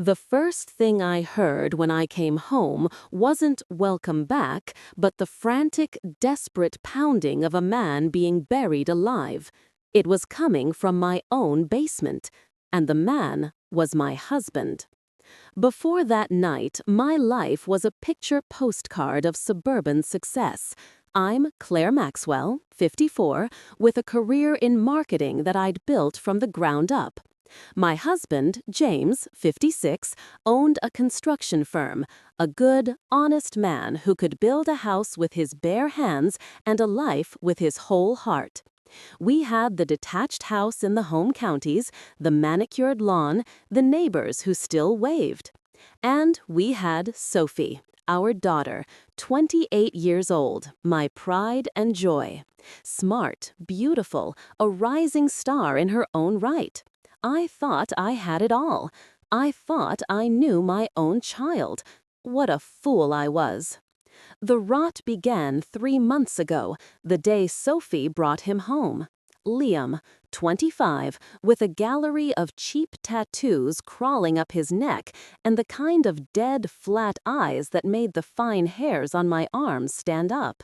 The first thing I heard when I came home wasn't "welcome back," but the frantic, desperate pounding of a man being buried alive. It was coming from my own basement, and the man was my husband. Before that night, my life was a picture postcard of suburban success. I'm Claire Maxwell, 54, with a career in marketing that I'd built from the ground up. My husband, James, 56, owned a construction firm, a good, honest man who could build a house with his bare hands and a life with his whole heart. We had the detached house in the home counties, the manicured lawn, the neighbors who still waved. And we had Sophie, our daughter, 28 years old, my pride and joy. Smart, beautiful, a rising star in her own right. I thought I had it all. I thought I knew my own child. What a fool I was. The rot began 3 months ago, the day Sophie brought him home. Liam, 25, with a gallery of cheap tattoos crawling up his neck and the kind of dead, flat eyes that made the fine hairs on my arms stand up.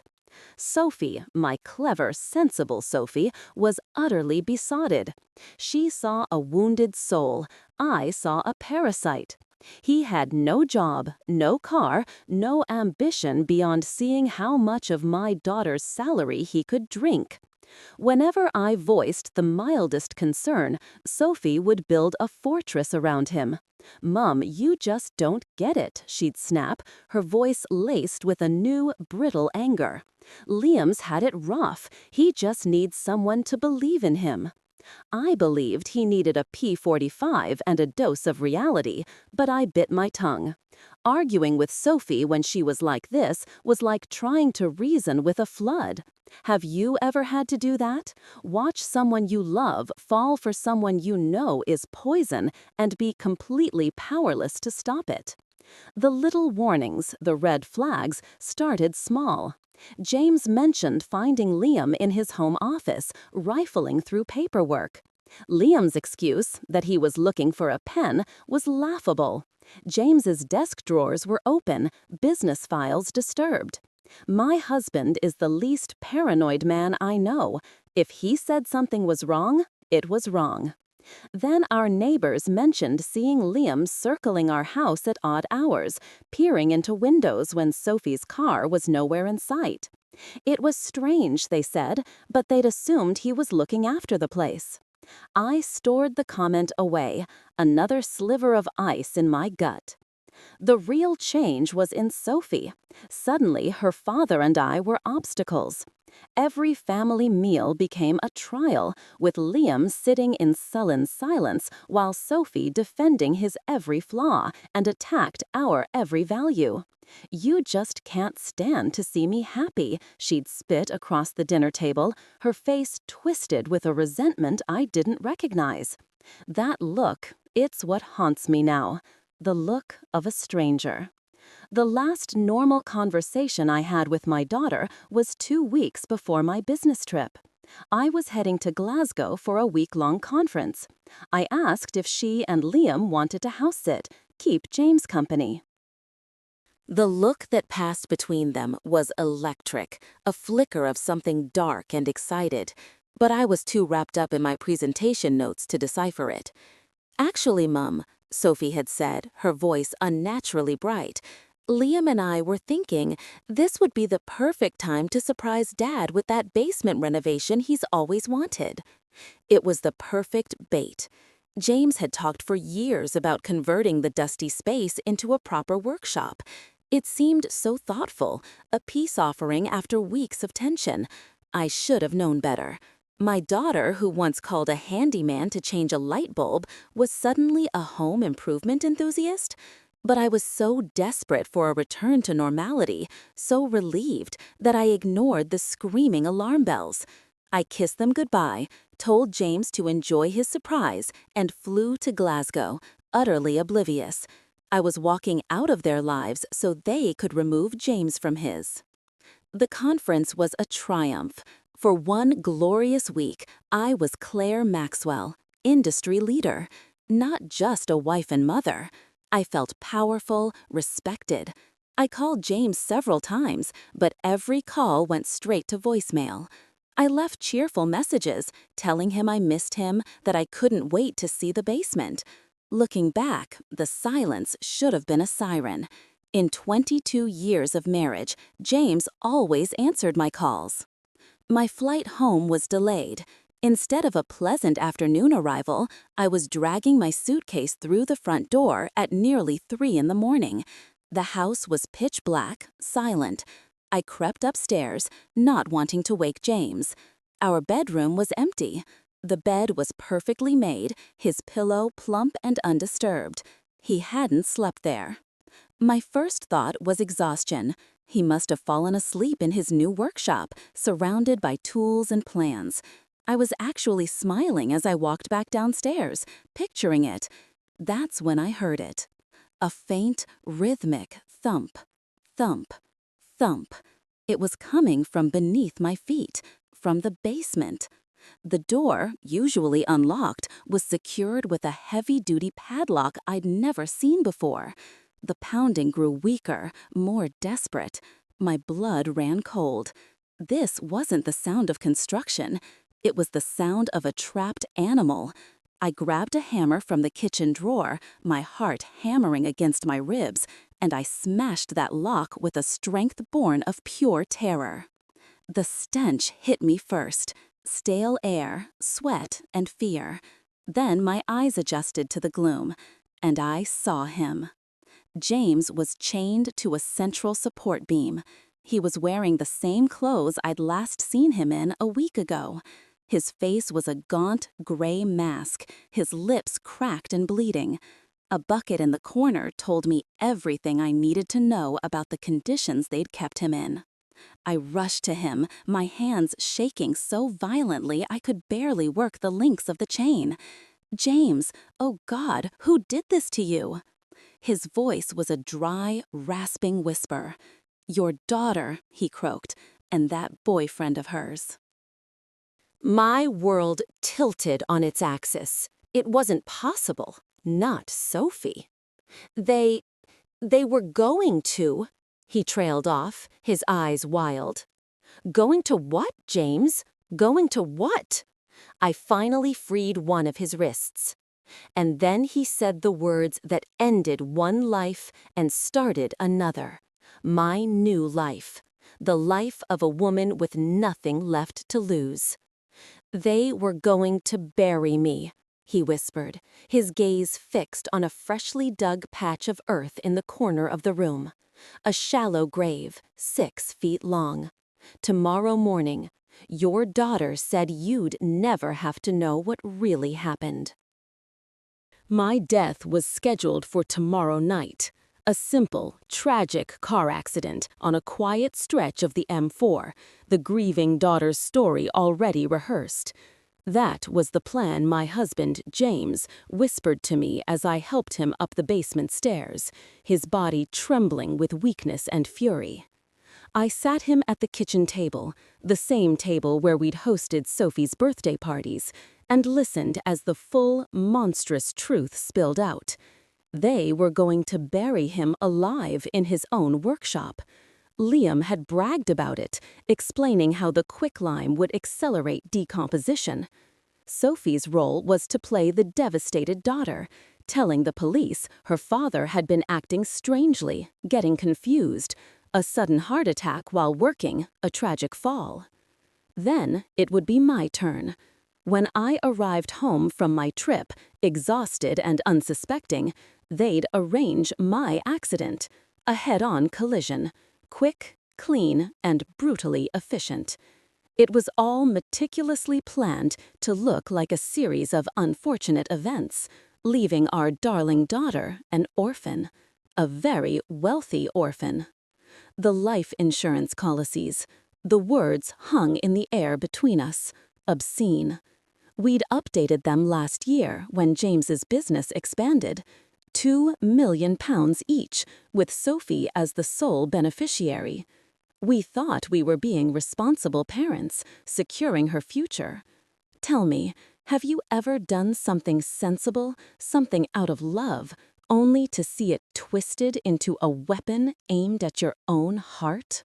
Sophie, my clever, sensible Sophie, was utterly besotted. She saw a wounded soul. I saw a parasite. He had no job, no car, no ambition beyond seeing how much of my daughter's salary he could drink. Whenever I voiced the mildest concern, Sophie would build a fortress around him. "Mum, you just don't get it," she'd snap, her voice laced with a new, brittle anger. "Liam's had it rough. He just needs someone to believe in him." I believed he needed a P45 and a dose of reality, but I bit my tongue. Arguing with Sophie when she was like this was like trying to reason with a flood. Have you ever had to do that? Watch someone you love fall for someone you know is poison and be completely powerless to stop it. The little warnings, the red flags, started small. James mentioned finding Liam in his home office, rifling through paperwork. Liam's excuse, that he was looking for a pen, was laughable. James's desk drawers were open, business files disturbed. My husband is the least paranoid man I know. If he said something was wrong, it was wrong. Then our neighbors mentioned seeing Liam circling our house at odd hours, peering into windows when Sophie's car was nowhere in sight. It was strange, they said, but they'd assumed he was looking after the place. I stored the comment away, another sliver of ice in my gut. The real change was in Sophie. Suddenly, her father and I were obstacles. Every family meal became a trial, with Liam sitting in sullen silence while Sophie defending his every flaw and attacked our every value. "You just can't stand to see me happy," she'd spit across the dinner table, her face twisted with a resentment I didn't recognize. That look, it's what haunts me now. The look of a stranger. The last normal conversation I had with my daughter was 2 weeks before my business trip. I was heading to Glasgow for a week-long conference. I asked if she and Liam wanted to house sit, keep James company. The look that passed between them was electric, a flicker of something dark and excited, but I was too wrapped up in my presentation notes to decipher it. "Actually, Mum," Sophie had said, her voice unnaturally bright, "Liam and I were thinking this would be the perfect time to surprise Dad with that basement renovation he's always wanted." It was the perfect bait. James had talked for years about converting the dusty space into a proper workshop. It seemed so thoughtful, a peace offering after weeks of tension. I should have known better. My daughter, who once called a handyman to change a light bulb, was suddenly a home improvement enthusiast. But I was so desperate for a return to normality, so relieved, that I ignored the screaming alarm bells. I kissed them goodbye, told James to enjoy his surprise, and flew to Glasgow, utterly oblivious. I was walking out of their lives so they could remove James from his. The conference was a triumph. For one glorious week, I was Claire Maxwell, industry leader, not just a wife and mother. I felt powerful, respected. I called James several times, but every call went straight to voicemail. I left cheerful messages, telling him I missed him, that I couldn't wait to see the basement. Looking back, the silence should have been a siren. In 22 years of marriage, James always answered my calls. My flight home was delayed. Instead of a pleasant afternoon arrival, I was dragging my suitcase through the front door at nearly 3 in the morning. The house was pitch black, silent. I crept upstairs, not wanting to wake James. Our bedroom was empty. The bed was perfectly made, his pillow plump and undisturbed. He hadn't slept there. My first thought was exhaustion. He must have fallen asleep in his new workshop, surrounded by tools and plans. I was actually smiling as I walked back downstairs, picturing it. That's when I heard it. A faint, rhythmic thump, thump, thump. It was coming from beneath my feet, from the basement. The door, usually unlocked, was secured with a heavy-duty padlock I'd never seen before. The pounding grew weaker, more desperate. My blood ran cold. This wasn't the sound of construction. It was the sound of a trapped animal. I grabbed a hammer from the kitchen drawer, my heart hammering against my ribs, and I smashed that lock with a strength born of pure terror. The stench hit me first. Stale air, sweat, and fear. Then my eyes adjusted to the gloom, and I saw him. James was chained to a central support beam. He was wearing the same clothes I'd last seen him in a week ago. His face was a gaunt, gray mask, his lips cracked and bleeding. A bucket in the corner told me everything I needed to know about the conditions they'd kept him in. I rushed to him, my hands shaking so violently I could barely work the links of the chain. "James, oh God, who did this to you?" His voice was a dry, rasping whisper. "Your daughter," he croaked, "and that boyfriend of hers." My world tilted on its axis. It wasn't possible. Not Sophie. They were going to, he trailed off, his eyes wild. Going to what, James? Going to what? I finally freed one of his wrists. And then he said the words that ended one life and started another. My new life. The life of a woman with nothing left to lose. They were going to bury me, he whispered, his gaze fixed on a freshly dug patch of earth in the corner of the room. A shallow grave, 6 feet long. Tomorrow morning, your daughter said you'd never have to know what really happened. My death was scheduled for tomorrow night. A simple, tragic car accident on a quiet stretch of the M4, the grieving daughter's story already rehearsed. That was the plan my husband, James, whispered to me as I helped him up the basement stairs, his body trembling with weakness and fury. I sat him at the kitchen table, the same table where we'd hosted Sophie's birthday parties, and listened as the full, monstrous truth spilled out. They were going to bury him alive in his own workshop. Liam had bragged about it, explaining how the quicklime would accelerate decomposition. Sophie's role was to play the devastated daughter, telling the police her father had been acting strangely, getting confused, a sudden heart attack while working, a tragic fall. Then it would be my turn. When I arrived home from my trip, exhausted and unsuspecting, they'd arrange my accident, a head-on collision, quick, clean, and brutally efficient. It was all meticulously planned to look like a series of unfortunate events, leaving our darling daughter an orphan, a very wealthy orphan. The life insurance policies, the words hung in the air between us, obscene. We'd updated them last year when James's business expanded. £2 million each, with Sophie as the sole beneficiary. We thought we were being responsible parents, securing her future. Tell me, have you ever done something sensible, something out of love, only to see it twisted into a weapon aimed at your own heart?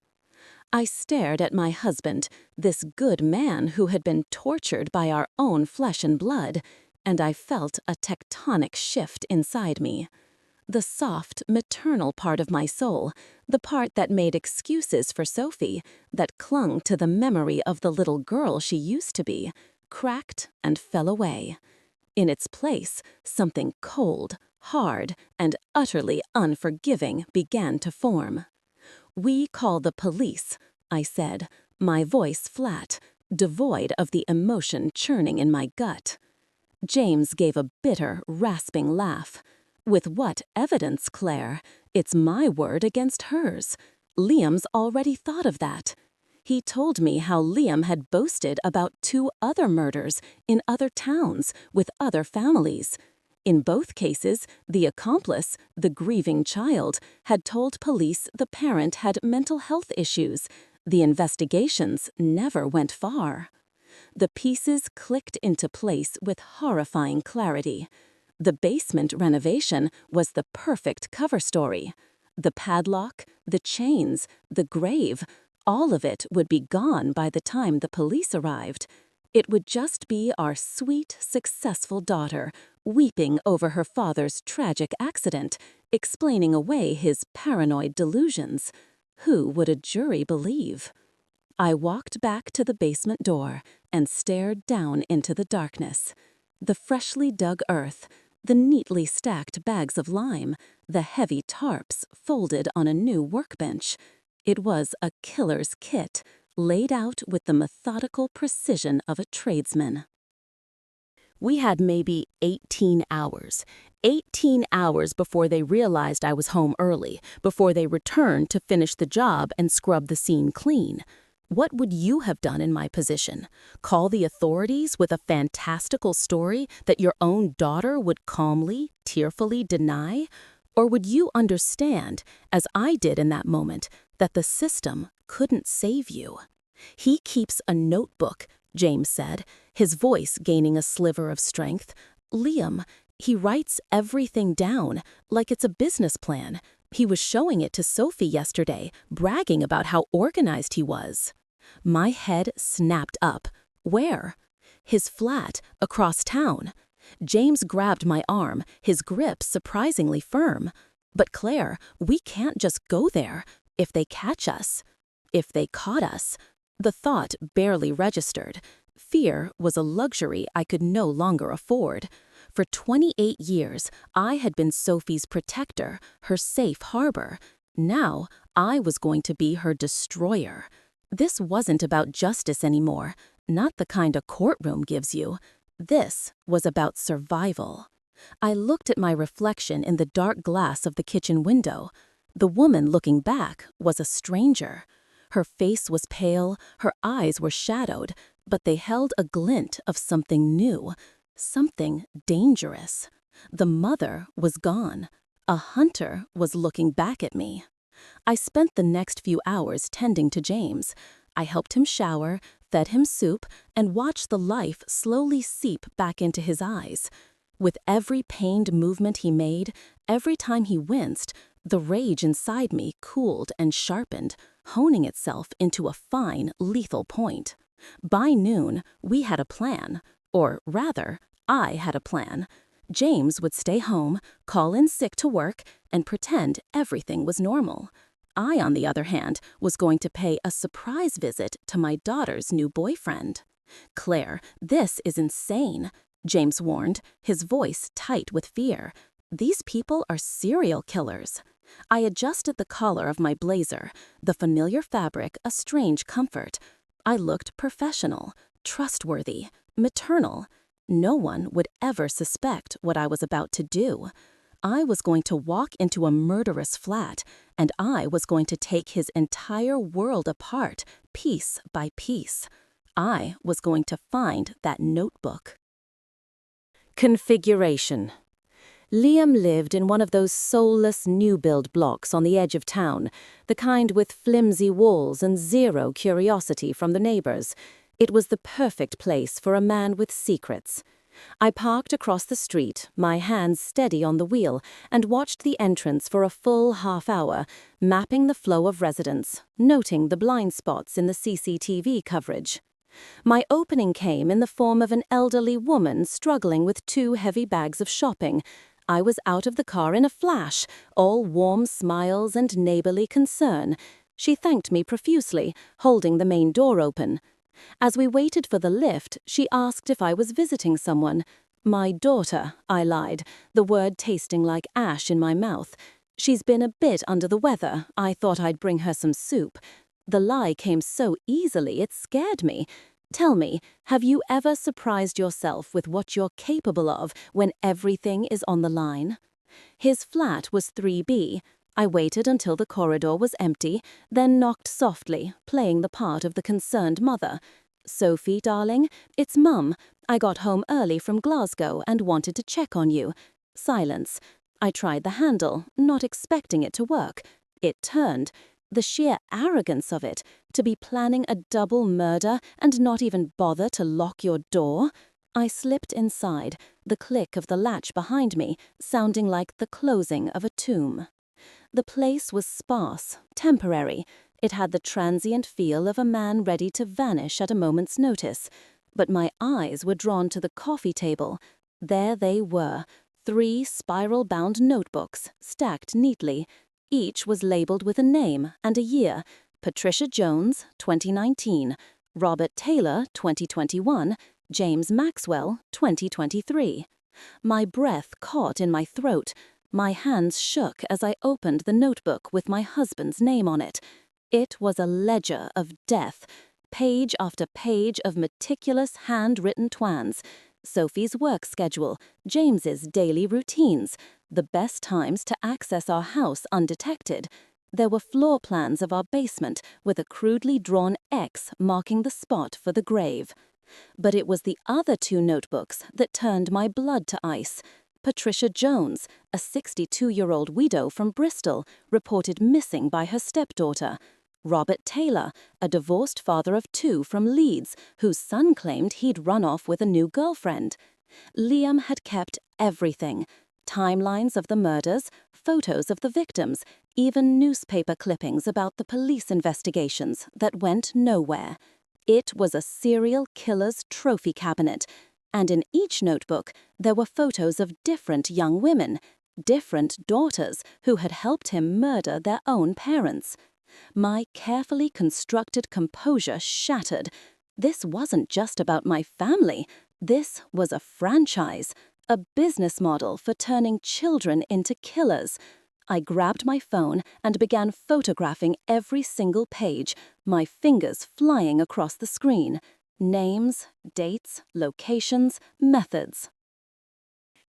I stared at my husband, this good man who had been tortured by our own flesh and blood, and I felt a tectonic shift inside me. The soft, maternal part of my soul, the part that made excuses for Sophie, that clung to the memory of the little girl she used to be, cracked and fell away. In its place, something cold, hard, and utterly unforgiving began to form. "We call the police," I said, my voice flat, devoid of the emotion churning in my gut. James gave a bitter, rasping laugh. "With what evidence, Claire? It's my word against hers. Liam's already thought of that." He told me how Liam had boasted about 2 other murders in other towns with other families. In both cases, the accomplice, the grieving child, had told police the parent had mental health issues. The investigations never went far. The pieces clicked into place with horrifying clarity. The basement renovation was the perfect cover story. The padlock, the chains, the grave, all of it would be gone by the time the police arrived. It would just be our sweet, successful daughter, weeping over her father's tragic accident, explaining away his paranoid delusions. Who would a jury believe? I walked back to the basement door and stared down into the darkness. The freshly dug earth, the neatly stacked bags of lime, the heavy tarps folded on a new workbench. It was a killer's kit, laid out with the methodical precision of a tradesman. We had maybe 18 hours. 18 hours before they realized I was home early, before they returned to finish the job and scrub the scene clean. What would you have done in my position? Call the authorities with a fantastical story that your own daughter would calmly, tearfully deny? Or would you understand, as I did in that moment, that the system couldn't save you? "He keeps a notebook," James said, his voice gaining a sliver of strength. "Liam, he writes everything down, like it's a business plan. He was showing it to Sophie yesterday, bragging about how organized he was." My head snapped up. Where? His flat, across town. James grabbed my arm, his grip surprisingly firm. "But Claire, we can't just go there. If they catch us." If they caught us. The thought barely registered. Fear was a luxury I could no longer afford. For 28 years, I had been Sophie's protector, her safe harbor. Now, I was going to be her destroyer. This wasn't about justice anymore, not the kind a courtroom gives you. This was about survival. I looked at my reflection in the dark glass of the kitchen window. The woman looking back was a stranger. Her face was pale, her eyes were shadowed, but they held a glint of something new, something dangerous. The mother was gone. A hunter was looking back at me. I spent the next few hours tending to James. I helped him shower, fed him soup, and watched the life slowly seep back into his eyes. With every pained movement he made, every time he winced, the rage inside me cooled and sharpened, honing itself into a fine, lethal point. By noon, we had a plan. Or rather, I had a plan. James would stay home, call in sick to work, and pretend everything was normal. I, on the other hand, was going to pay a surprise visit to my daughter's new boyfriend. "Claire, this is insane," James warned, his voice tight with fear. "These people are serial killers." I adjusted the collar of my blazer, the familiar fabric a strange comfort. I looked professional, trustworthy, maternal. No one would ever suspect what I was about to do. I was going to walk into a murderous flat, and I was going to take his entire world apart, piece by piece. I was going to find that notebook. Configuration. Liam lived in one of those soulless new-build blocks on the edge of town, the kind with flimsy walls and zero curiosity from the neighbors. It was the perfect place for a man with secrets. I parked across the street, my hands steady on the wheel, and watched the entrance for a full half-hour, mapping the flow of residents, noting the blind spots in the CCTV coverage. My opening came in the form of an elderly woman struggling with 2 heavy bags of shopping. I was out of the car in a flash, all warm smiles and neighborly concern. She thanked me profusely, holding the main door open. As we waited for the lift, she asked if I was visiting someone. My daughter, I lied, the word tasting like ash in my mouth. She's been a bit under the weather. I thought I'd bring her some soup. The lie came so easily, it scared me. Tell me, have you ever surprised yourself with what you're capable of when everything is on the line? His flat was 3B. I waited until the corridor was empty, then knocked softly, playing the part of the concerned mother. "Sophie, darling, it's Mum. I got home early from Glasgow and wanted to check on you." Silence. I tried the handle, not expecting it to work. It turned. The sheer arrogance of it, to be planning a double murder and not even bother to lock your door. I slipped inside, the click of the latch behind me sounding like the closing of a tomb. The place was sparse, temporary. It had the transient feel of a man ready to vanish at a moment's notice. But my eyes were drawn to the coffee table. There they were, 3 spiral-bound notebooks, stacked neatly. Each was labeled with a name and a year: Patricia Jones, 2019, Robert Taylor, 2021, James Maxwell, 2023. My breath caught in my throat. My hands shook as I opened the notebook with my husband's name on it. It was a ledger of death, page after page of meticulous handwritten twans. Sophie's work schedule, James's daily routines, the best times to access our house undetected. There were floor plans of our basement with a crudely drawn X marking the spot for the grave. But it was the other 2 notebooks that turned my blood to ice. Patricia Jones, a 62-year-old widow from Bristol, reported missing by her stepdaughter. Robert Taylor, a divorced father of 2 from Leeds, whose son claimed he'd run off with a new girlfriend. Liam had kept everything: timelines of the murders, photos of the victims, even newspaper clippings about the police investigations that went nowhere. It was a serial killer's trophy cabinet, and in each notebook there were photos of different young women, different daughters who had helped him murder their own parents. My carefully constructed composure shattered. This wasn't just about my family. This was a franchise, a business model for turning children into killers. I grabbed my phone and began photographing every single page, my fingers flying across the screen. Names, dates, locations, methods.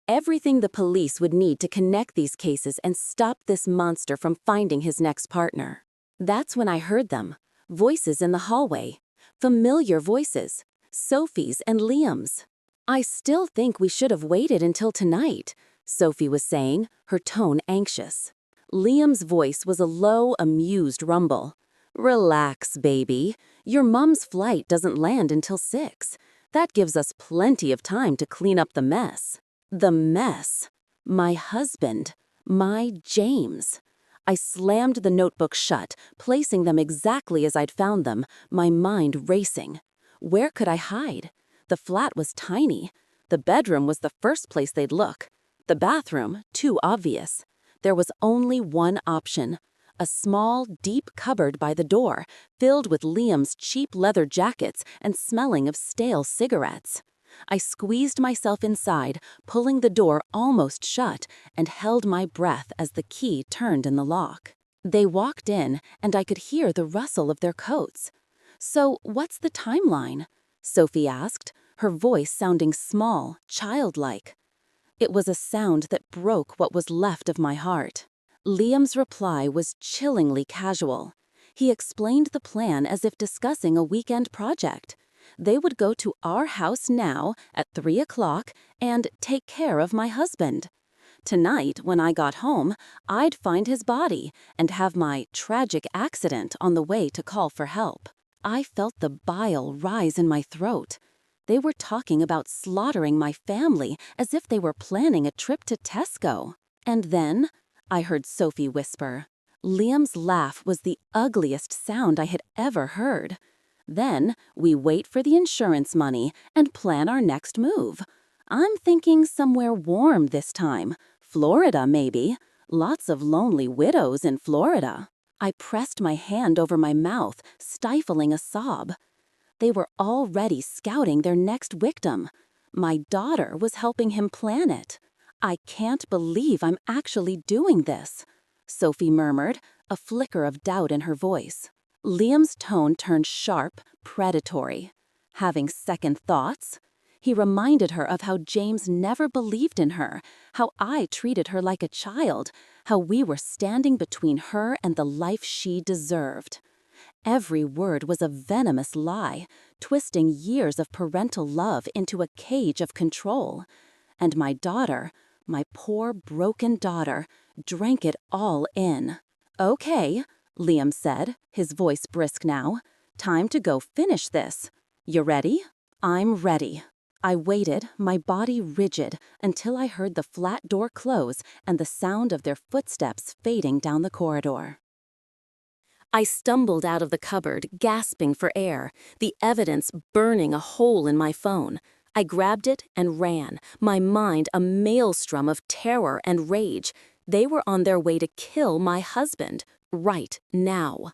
Everything the police would need to connect these cases and stop this monster from finding his next partner. That's when I heard them. Voices in the hallway. Familiar voices. Sophie's and Liam's. "I still think we should have waited until tonight," Sophie was saying, her tone anxious. Liam's voice was a low, amused rumble. "Relax, baby. Your mom's flight doesn't land until 6. That gives us plenty of time to clean up the mess." The mess. My husband. My James. I slammed the notebook shut, placing them exactly as I'd found them, my mind racing. Where could I hide? The flat was tiny. The bedroom was the first place they'd look. The bathroom, too obvious. There was only one option. A small, deep cupboard by the door, filled with Liam's cheap leather jackets and smelling of stale cigarettes. I squeezed myself inside, pulling the door almost shut, and held my breath as the key turned in the lock. They walked in, and I could hear the rustle of their coats. "So, what's the timeline?" Sophie asked, her voice sounding small, childlike. It was a sound that broke what was left of my heart. Liam's reply was chillingly casual. He explained the plan as if discussing a weekend project. They would go to our house now at 3 o'clock and take care of my husband. Tonight, when I got home, I'd find his body and have my tragic accident on the way to call for help. I felt the bile rise in my throat. They were talking about slaughtering my family as if they were planning a trip to Tesco. And then, I heard Sophie whisper. Liam's laugh was the ugliest sound I had ever heard. Then, we wait for the insurance money and plan our next move. I'm thinking somewhere warm this time. Florida, maybe. Lots of lonely widows in Florida. I pressed my hand over my mouth, stifling a sob. They were already scouting their next victim. My daughter was helping him plan it. I can't believe I'm actually doing this, Sophie murmured, a flicker of doubt in her voice. Liam's tone turned sharp, predatory. Having second thoughts? He reminded her of how James never believed in her, how I treated her like a child, how we were standing between her and the life she deserved. Every word was a venomous lie, twisting years of parental love into a cage of control. And my daughter, my poor broken daughter, drank it all in. Okay, Liam said, his voice brisk now. Time to go finish this. You ready? I'm ready. I waited, my body rigid, until I heard the flat door close and the sound of their footsteps fading down the corridor. I stumbled out of the cupboard, gasping for air, the evidence burning a hole in my phone. I grabbed it and ran, my mind a maelstrom of terror and rage. They were on their way to kill my husband, right now.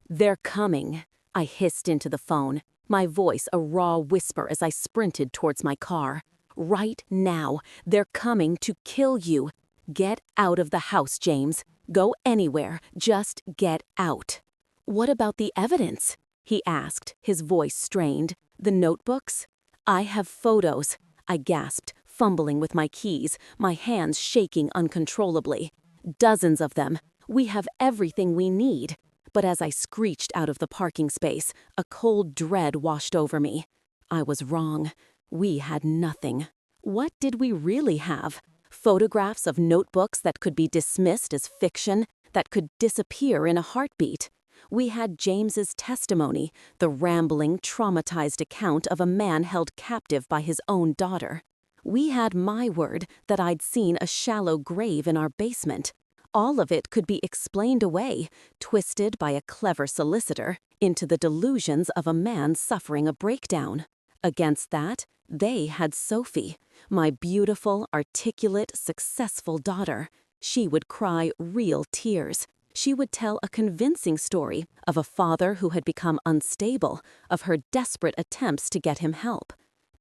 They're coming, I hissed into the phone, my voice a raw whisper as I sprinted towards my car. Right now, they're coming to kill you. Get out of the house, James. Go anywhere, just get out. What about the evidence? He asked, his voice strained. The notebooks? I have photos, I gasped, fumbling with my keys, my hands shaking uncontrollably. Dozens of them. We have everything we need. But as I screeched out of the parking space, a cold dread washed over me. I was wrong. We had nothing. What did we really have? Photographs of notebooks that could be dismissed as fiction, that could disappear in a heartbeat. We had James's testimony, the rambling, traumatized account of a man held captive by his own daughter. We had my word that I'd seen a shallow grave in our basement. All of it could be explained away, twisted by a clever solicitor, into the delusions of a man suffering a breakdown. Against that, they had Sophie, my beautiful, articulate, successful daughter. She would cry real tears. She would tell a convincing story of a father who had become unstable, of her desperate attempts to get him help.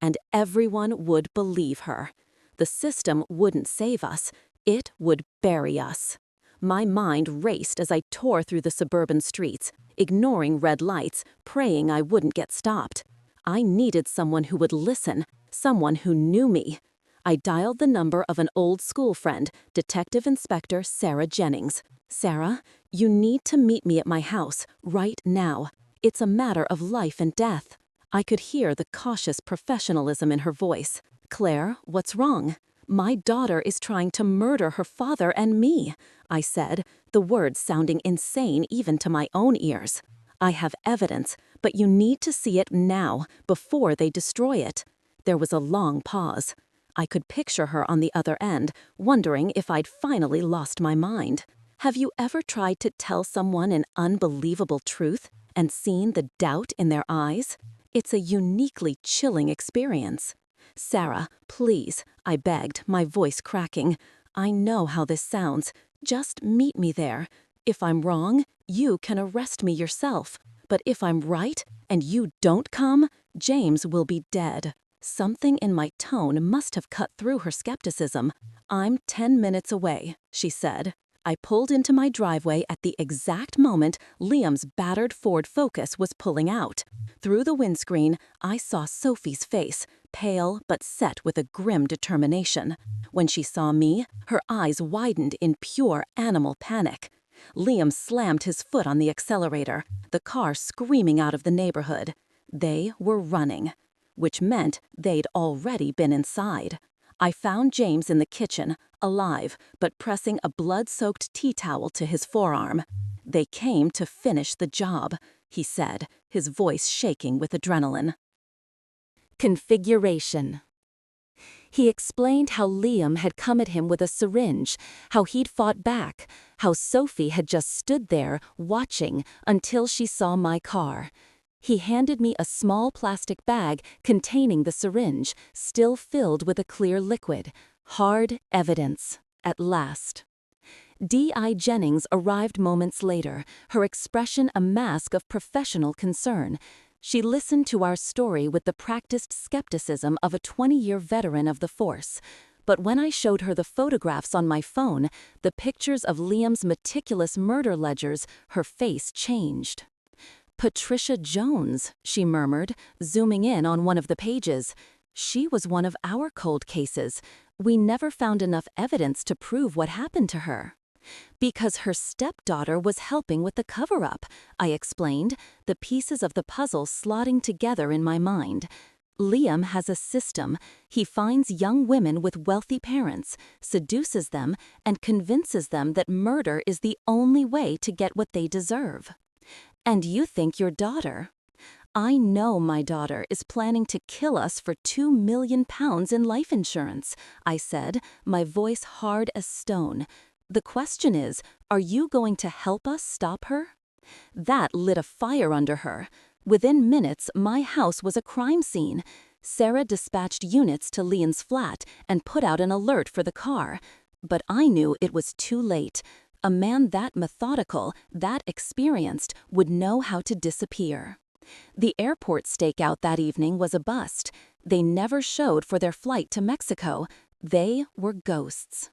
And everyone would believe her. The system wouldn't save us. It would bury us. My mind raced as I tore through the suburban streets, ignoring red lights, praying I wouldn't get stopped. I needed someone who would listen, someone who knew me. I dialed the number of an old school friend, Detective Inspector Sarah Jennings. Sarah, you need to meet me at my house, right now. It's a matter of life and death. I could hear the cautious professionalism in her voice. Claire, what's wrong? My daughter is trying to murder her father and me, I said, the words sounding insane even to my own ears. I have evidence, but you need to see it now, before they destroy it. There was a long pause. I could picture her on the other end, wondering if I'd finally lost my mind. Have you ever tried to tell someone an unbelievable truth and seen the doubt in their eyes? It's a uniquely chilling experience. Sarah, please, I begged, my voice cracking. I know how this sounds. Just meet me there. If I'm wrong, you can arrest me yourself. But if I'm right and you don't come, James will be dead. Something in my tone must have cut through her skepticism. I'm 10 minutes away, she said. I pulled into my driveway at the exact moment Liam's battered Ford Focus was pulling out. Through the windscreen, I saw Sophie's face, pale but set with a grim determination. When she saw me, her eyes widened in pure animal panic. Liam slammed his foot on the accelerator, the car screaming out of the neighborhood. They were running, which meant they'd already been inside. I found James in the kitchen, alive, but pressing a blood-soaked tea towel to his forearm. They came to finish the job, he said, his voice shaking with adrenaline. Configuration. He explained how Liam had come at him with a syringe, how he'd fought back, how Sophie had just stood there, watching, until she saw my car. He handed me a small plastic bag containing the syringe, still filled with a clear liquid. Hard evidence, at last. D.I. Jennings arrived moments later, her expression a mask of professional concern. She listened to our story with the practiced skepticism of a 20-year veteran of the force. But when I showed her the photographs on my phone, the pictures of Liam's meticulous murder ledgers, her face changed. "Patricia Jones," she murmured, zooming in on one of the pages. "She was one of our cold cases. We never found enough evidence to prove what happened to her." "Because her stepdaughter was helping with the cover-up," I explained, the pieces of the puzzle slotting together in my mind. "Liam has a system. He finds young women with wealthy parents, seduces them, and convinces them that murder is the only way to get what they deserve." "And you think your daughter—" "I know my daughter is planning to kill us for £2 million in life insurance," I said, my voice hard as stone. "The question is, are you going to help us stop her?" That lit a fire under her. Within minutes, my house was a crime scene. Sarah dispatched units to Liam's flat and put out an alert for the car. But I knew it was too late. A man that methodical, that experienced, would know how to disappear. The airport stakeout that evening was a bust. They never showed for their flight to Mexico. They were ghosts.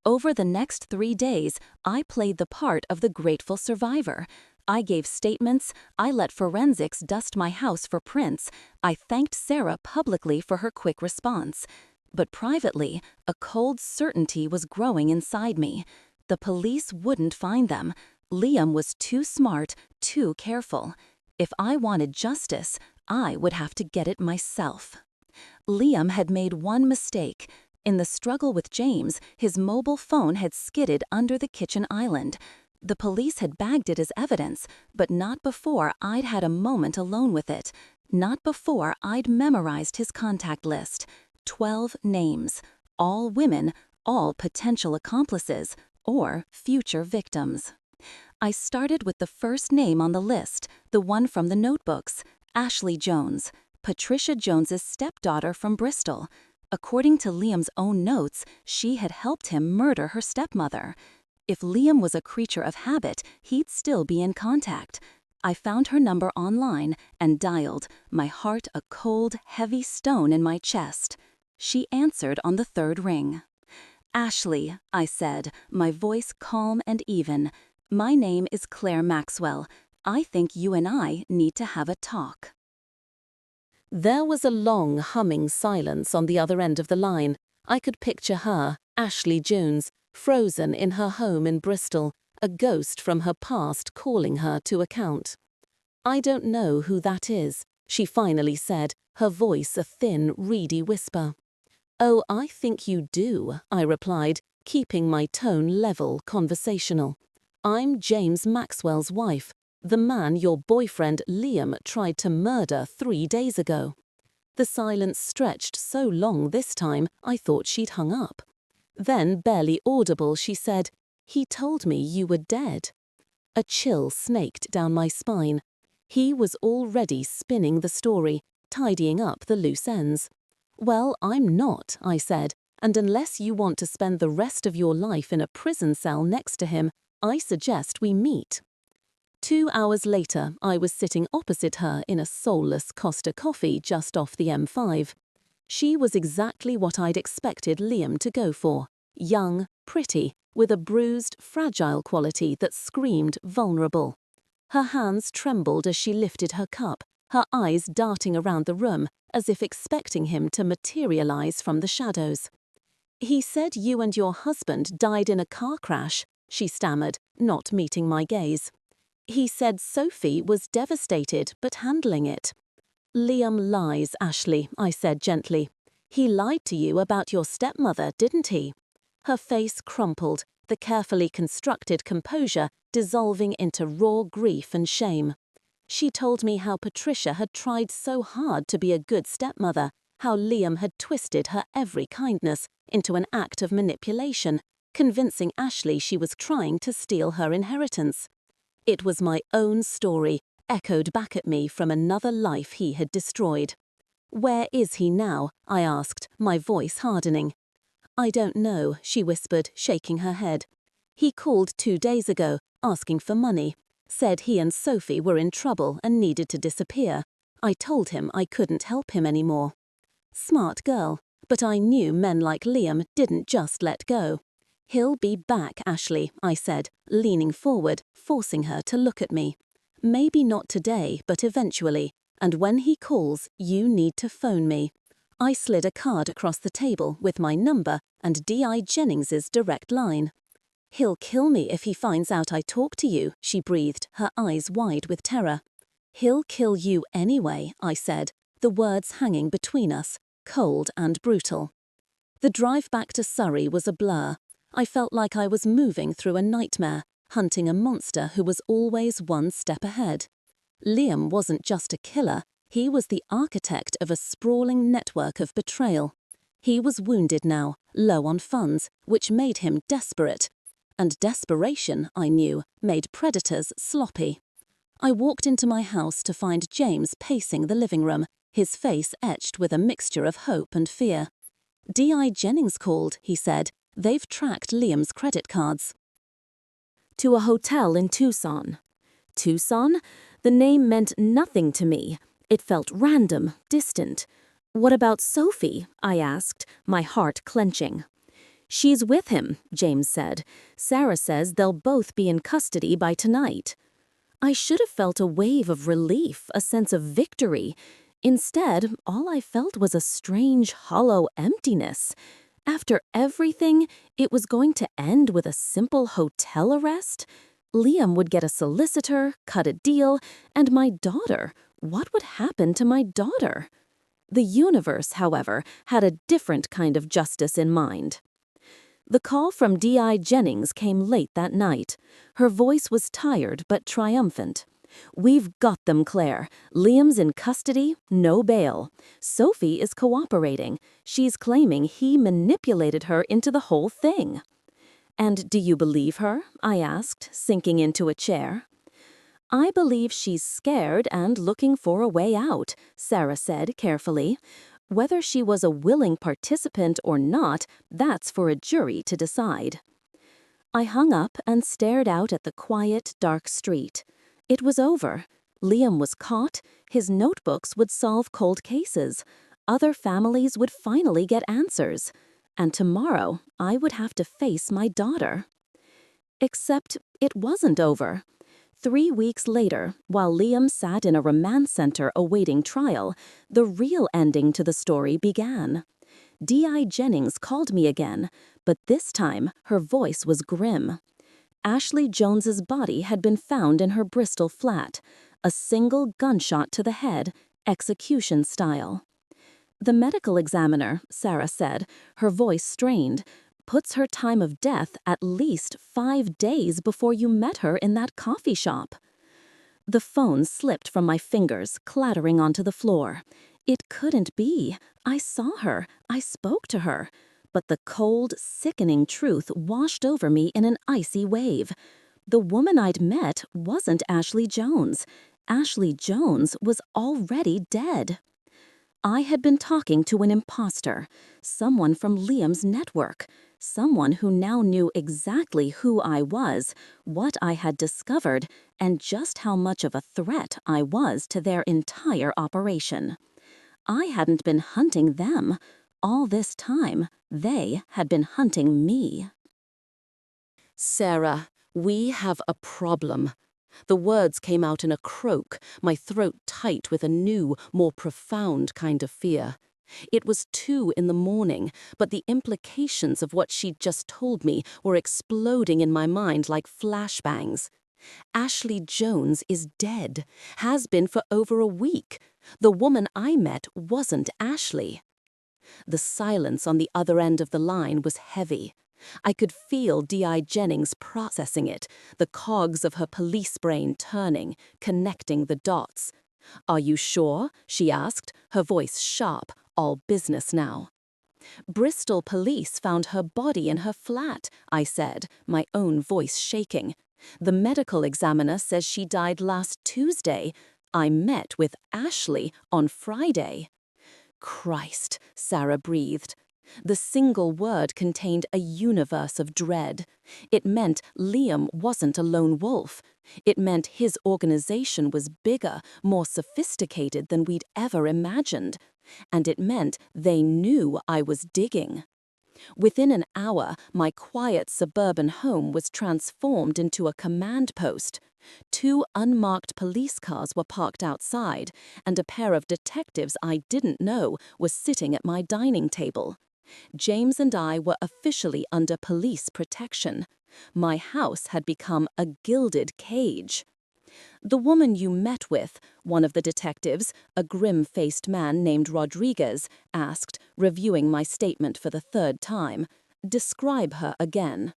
Over the next 3 days, I played the part of the grateful survivor. I gave statements, I let forensics dust my house for prints, I thanked Sarah publicly for her quick response. But privately, a cold certainty was growing inside me. The police wouldn't find them. Liam was too smart, too careful. If I wanted justice, I would have to get it myself. Liam had made one mistake. In the struggle with James, his mobile phone had skidded under the kitchen island. The police had bagged it as evidence, but not before I'd had a moment alone with it. Not before I'd memorized his contact list. 12 names. All women, all potential accomplices, or future victims. I started with the first name on the list, the one from the notebooks, Ashley Jones, Patricia Jones's stepdaughter from Bristol. According to Liam's own notes, she had helped him murder her stepmother. If Liam was a creature of habit, he'd still be in contact. I found her number online and dialed, my heart a cold, heavy stone in my chest. She answered on the 3rd ring. "Ashley," I said, my voice calm and even. "My name is Claire Maxwell. I think you and I need to have a talk." There was a long, humming silence on the other end of the line. I could picture her, Ashley Jones, frozen in her home in Bristol, a ghost from her past calling her to account. "I don't know who that is," she finally said, her voice a thin, reedy whisper. "Oh, I think you do," I replied, keeping my tone level, conversational. "I'm James Maxwell's wife. The man your boyfriend Liam tried to murder 3 days ago." The silence stretched so long this time I thought she'd hung up. Then, barely audible, she said, "He told me you were dead." A chill snaked down my spine. He was already spinning the story, tidying up the loose ends. "Well, I'm not," I said, "and unless you want to spend the rest of your life in a prison cell next to him, I suggest we meet." 2 hours later, I was sitting opposite her in a soulless Costa coffee just off the M5. She was exactly what I'd expected Liam to go for. Young, pretty, with a bruised, fragile quality that screamed vulnerable. Her hands trembled as she lifted her cup, her eyes darting around the room as if expecting him to materialize from the shadows. "He said you and your husband died in a car crash," she stammered, not meeting my gaze. "He said Sophie was devastated but handling it." "Liam lies, Ashley," I said gently. "He lied to you about your stepmother, didn't he?" Her face crumpled, the carefully constructed composure dissolving into raw grief and shame. She told me how Patricia had tried so hard to be a good stepmother, how Liam had twisted her every kindness into an act of manipulation, convincing Ashley she was trying to steal her inheritance. It was my own story, echoed back at me from another life he had destroyed. "Where is he now?" I asked, my voice hardening. "I don't know," she whispered, shaking her head. "He called 2 days ago, asking for money. Said he and Sophie were in trouble and needed to disappear. I told him I couldn't help him anymore." Smart girl, but I knew men like Liam didn't just let go. "He'll be back, Ashley," I said, leaning forward, forcing her to look at me. "Maybe not today, but eventually, and when he calls, you need to phone me." I slid a card across the table with my number and D.I. Jennings's direct line. "He'll kill me if he finds out I talk to you," she breathed, her eyes wide with terror. "He'll kill you anyway," I said, the words hanging between us, cold and brutal. The drive back to Surrey was a blur. I felt like I was moving through a nightmare, hunting a monster who was always one step ahead. Liam wasn't just a killer, he was the architect of a sprawling network of betrayal. He was wounded now, low on funds, which made him desperate. And desperation, I knew, made predators sloppy. I walked into my house to find James pacing the living room, his face etched with a mixture of hope and fear. "D.I. Jennings called," he said. "They've tracked Liam's credit cards." To a hotel in Tucson. Tucson? The name meant nothing to me. It felt random, distant. "What about Sophie?" I asked, my heart clenching. "She's with him," James said. "Sarah says they'll both be in custody by tonight." I should have felt a wave of relief, a sense of victory. Instead, all I felt was a strange, hollow emptiness. After everything, it was going to end with a simple hotel arrest? Liam would get a solicitor, cut a deal, and my daughter. What would happen to my daughter? The universe, however, had a different kind of justice in mind. The call from D.I. Jennings came late that night. Her voice was tired but triumphant. "We've got them, Claire. Liam's in custody, no bail. Sophie is cooperating. She's claiming he manipulated her into the whole thing." "And do you believe her?" I asked, sinking into a chair. "I believe she's scared and looking for a way out," Sarah said carefully. "Whether she was a willing participant or not, that's for a jury to decide." I hung up and stared out at the quiet, dark street. It was over. Liam was caught. His notebooks would solve cold cases. Other families would finally get answers. And tomorrow, I would have to face my daughter. Except it wasn't over. 3 weeks later, while Liam sat in a remand center awaiting trial, the real ending to the story began. D.I. Jennings called me again, but this time her voice was grim. Ashley Jones's body had been found in her Bristol flat, a single gunshot to the head, execution style. "The medical examiner," Sarah said, her voice strained, "puts her time of death at least 5 days before you met her in that coffee shop." The phone slipped from my fingers, clattering onto the floor. It couldn't be. I saw her. I spoke to her. But the cold, sickening truth washed over me in an icy wave. The woman I'd met wasn't Ashley Jones. Ashley Jones was already dead. I had been talking to an imposter, someone from Liam's network, someone who now knew exactly who I was, what I had discovered, and just how much of a threat I was to their entire operation. I hadn't been hunting them. All this time, they had been hunting me. "Sarah, we have a problem." The words came out in a croak, my throat tight with a new, more profound kind of fear. It was 2 in the morning, but the implications of what she'd just told me were exploding in my mind like flashbangs. Ashley Jones is dead, has been for over a week. The woman I met wasn't Ashley. The silence on the other end of the line was heavy. I could feel D.I. Jennings processing it, the cogs of her police brain turning, connecting the dots. "Are you sure?" she asked, her voice sharp, all business now. "Bristol police found her body in her flat," I said, my own voice shaking. "The medical examiner says she died last Tuesday. I met with Ashley on Friday." "Christ," Sarah breathed. The single word contained a universe of dread. It meant Liam wasn't a lone wolf. It meant his organization was bigger, more sophisticated than we'd ever imagined. And it meant they knew I was digging. Within an hour, my quiet suburban home was transformed into a command post. 2 unmarked police cars were parked outside, and a pair of detectives I didn't know was sitting at my dining table. James and I were officially under police protection. My house had become a gilded cage. "The woman you met with," one of the detectives, a grim-faced man named Rodriguez, asked, reviewing my statement for the 3rd time. "Describe her again."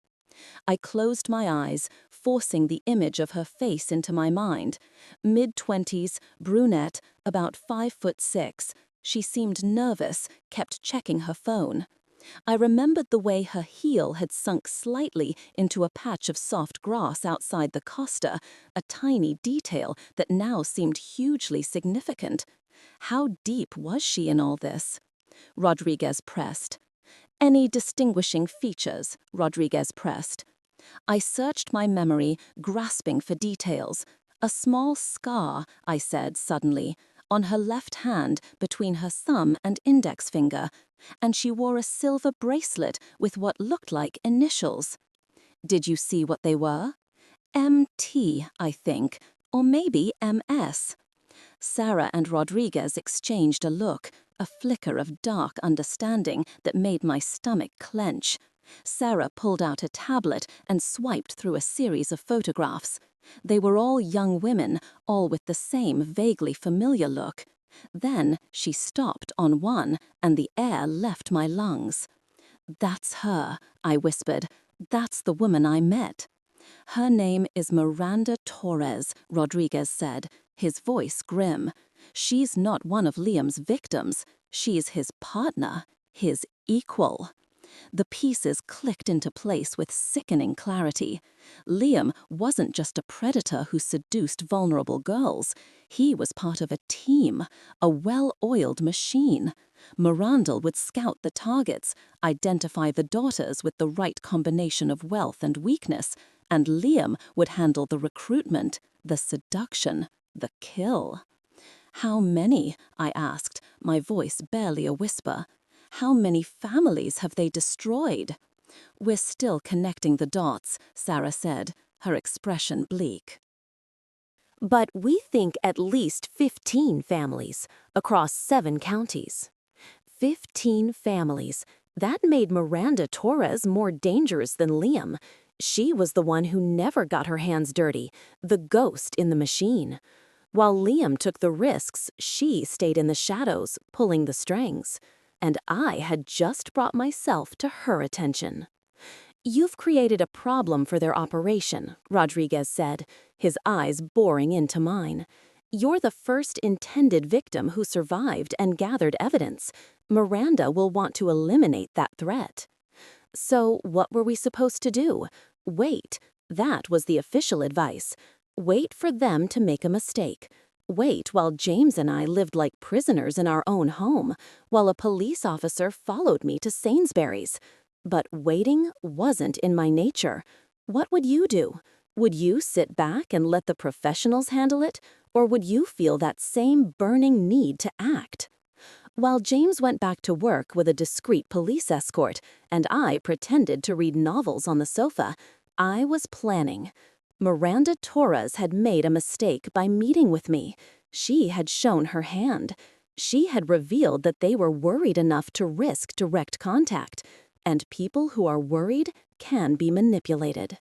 I closed my eyes, forcing the image of her face into my mind. Mid-20s, brunette, about 5'6". She seemed nervous, kept checking her phone. I remembered the way her heel had sunk slightly into a patch of soft grass outside the Costa, a tiny detail that now seemed hugely significant. How deep was she in all this? Rodriguez pressed. "Any distinguishing features?" Rodriguez pressed. I searched my memory, grasping for details. "A small scar," I said suddenly, "on her left hand between her thumb and index finger, and she wore a silver bracelet with what looked like initials." "Did you see what they were?" "MT, I think, or maybe MS." Sarah and Rodriguez exchanged a look, a flicker of dark understanding that made my stomach clench. Sarah pulled out a tablet and swiped through a series of photographs. They were all young women, all with the same vaguely familiar look. Then she stopped on one, and the air left my lungs. "That's her," I whispered. "That's the woman I met." "Her name is Miranda Torres," Rodriguez said, his voice grim. "She's not one of Liam's victims. She's his partner, his equal." The pieces clicked into place with sickening clarity. Liam wasn't just a predator who seduced vulnerable girls. He was part of a team, a well-oiled machine. Miranda would scout the targets, identify the daughters with the right combination of wealth and weakness, and Liam would handle the recruitment, the seduction, the kill. "How many?" I asked, my voice barely a whisper. "How many families have they destroyed?" "We're still connecting the dots," Sarah said, her expression bleak. "But we think at least 15 families, across 7 counties. 15 families. That made Miranda Torres more dangerous than Liam. She was the one who never got her hands dirty, the ghost in the machine. While Liam took the risks, she stayed in the shadows, pulling the strings. And I had just brought myself to her attention." "You've created a problem for their operation," Rodriguez said, his eyes boring into mine. "You're the first intended victim who survived and gathered evidence. Miranda will want to eliminate that threat." So what were we supposed to do? Wait. That was the official advice. Wait for them to make a mistake. Wait while James and I lived like prisoners in our own home, while a police officer followed me to Sainsbury's. But waiting wasn't in my nature. What would you do? Would you sit back and let the professionals handle it, or would you feel that same burning need to act? While James went back to work with a discreet police escort, and I pretended to read novels on the sofa, I was planning. Miranda Torres had made a mistake by meeting with me. She had shown her hand. She had revealed that they were worried enough to risk direct contact. And people who are worried can be manipulated.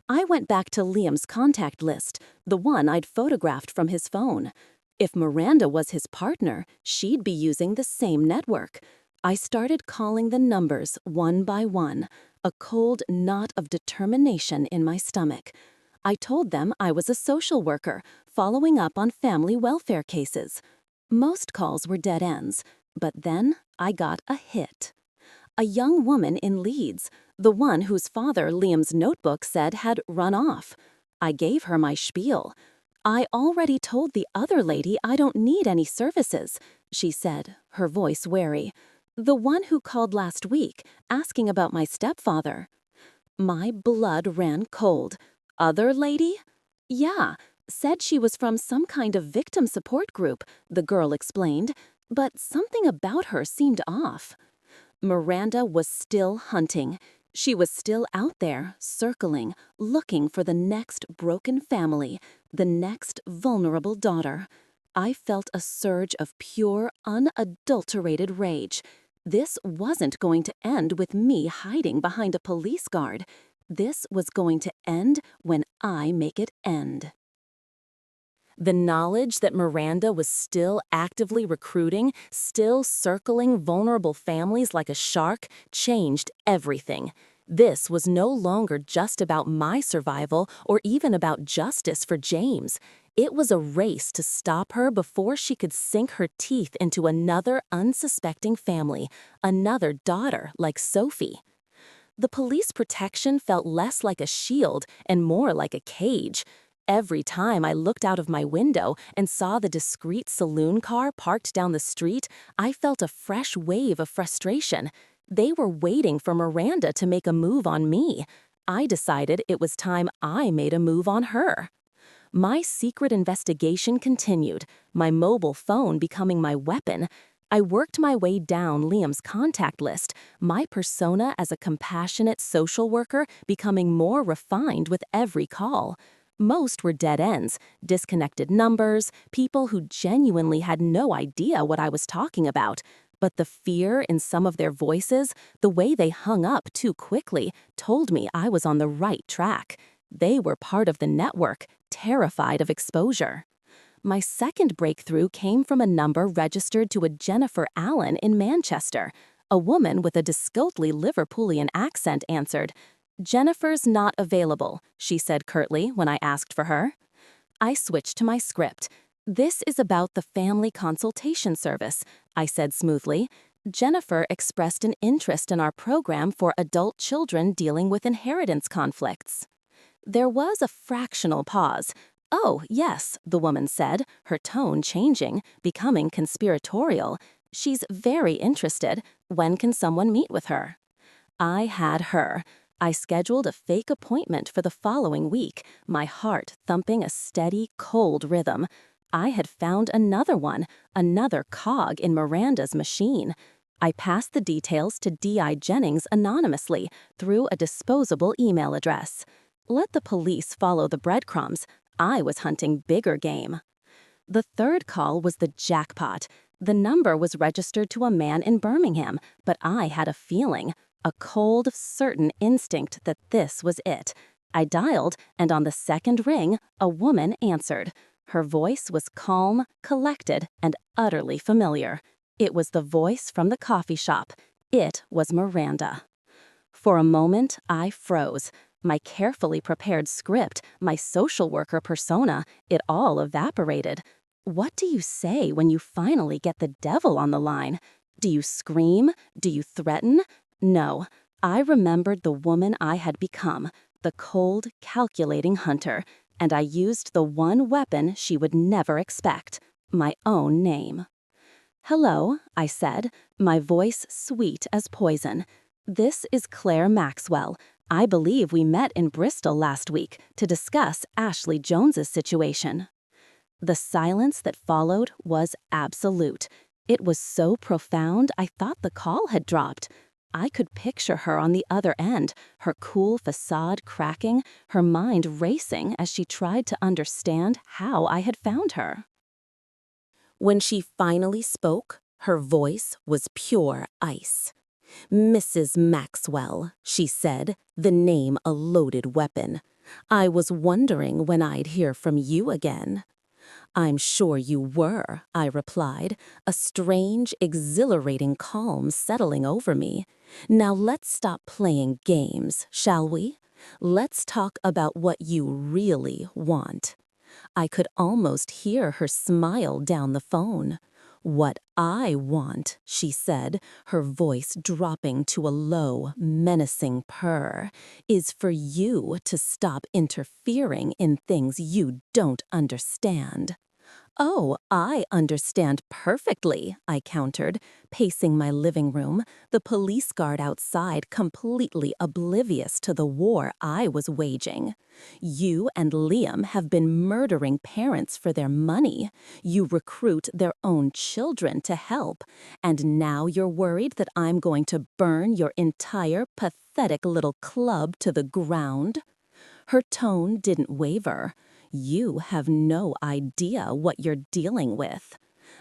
I went back to Liam's contact list, the one I'd photographed from his phone. If Miranda was his partner, she'd be using the same network. I started calling the numbers one by one, a cold knot of determination in my stomach. I told them I was a social worker, following up on family welfare cases. Most calls were dead ends, but then I got a hit. A young woman in Leeds, the one whose father Liam's notebook said had run off. I gave her my spiel. "I already told the other lady I don't need any services," she said, her voice wary. "The one who called last week, asking about my stepfather." My blood ran cold. Other lady? Yeah, said she was from some kind of victim support group, the girl explained, but something about her seemed off. Miranda was still hunting. She was still out there, circling, looking for the next broken family, the next vulnerable daughter. I felt a surge of pure, unadulterated rage. This wasn't going to end with me hiding behind a police guard. This was going to end when I make it end. The knowledge that Miranda was still actively recruiting, still circling vulnerable families like a shark, changed everything. This was no longer just about my survival or even about justice for James. It was a race to stop her before she could sink her teeth into another unsuspecting family, another daughter like Sophie. The police protection felt less like a shield and more like a cage. Every time I looked out of my window and saw the discreet saloon car parked down the street, I felt a fresh wave of frustration. They were waiting for Miranda to make a move on me. I decided it was time I made a move on her. My secret investigation continued, my mobile phone becoming my weapon. I worked my way down Liam's contact list, my persona as a compassionate social worker becoming more refined with every call. Most were dead ends, disconnected numbers, people who genuinely had no idea what I was talking about. But the fear in some of their voices, the way they hung up too quickly, told me I was on the right track. They were part of the network, terrified of exposure. My second breakthrough came from a number registered to a Jennifer Allen in Manchester. A woman with a distinctly Liverpoolian accent answered. "Jennifer's not available," she said curtly when I asked for her. I switched to my script. "This is about the family consultation service," I said smoothly. "Jennifer expressed an interest in our program for adult children dealing with inheritance conflicts." There was a fractional pause. "Oh, yes," the woman said, her tone changing, becoming conspiratorial. "She's very interested. When can someone meet with her?" I had her. I scheduled a fake appointment for the following week, my heart thumping a steady, cold rhythm. I had found another one, another cog in Miranda's machine. I passed the details to D.I. Jennings anonymously through a disposable email address. Let the police follow the breadcrumbs. I was hunting bigger game. The third call was the jackpot. The number was registered to a man in Birmingham, but I had a feeling, a cold, certain instinct that this was it. I dialed, and on the second ring, a woman answered. Her voice was calm, collected, and utterly familiar. It was the voice from the coffee shop. It was Miranda. For a moment, I froze. My carefully prepared script, my social worker persona, it all evaporated. What do you say when you finally get the devil on the line? Do you scream? Do you threaten? No. I remembered the woman I had become, the cold, calculating hunter, and I used the one weapon she would never expect, my own name. "Hello," I said, my voice sweet as poison. "This is Claire Maxwell. I believe we met in Bristol last week to discuss Ashley Jones's situation." The silence that followed was absolute. It was so profound I thought the call had dropped. I could picture her on the other end, her cool facade cracking, her mind racing as she tried to understand how I had found her. When she finally spoke, her voice was pure ice. "Mrs. Maxwell," she said, the name a loaded weapon. "I was wondering when I'd hear from you again." I'm sure you were, I replied, a strange, exhilarating calm settling over me. Now let's stop playing games, shall we? Let's talk about what you really want. I could almost hear her smile down the phone. What I want, she said, her voice dropping to a low, menacing purr, is for you to stop interfering in things you don't understand. Oh, I understand perfectly, I countered, pacing my living room, the police guard outside completely oblivious to the war I was waging. You and Liam have been murdering parents for their money. You recruit their own children to help. And now you're worried that I'm going to burn your entire pathetic little club to the ground? Her tone didn't waver. You have no idea what you're dealing with.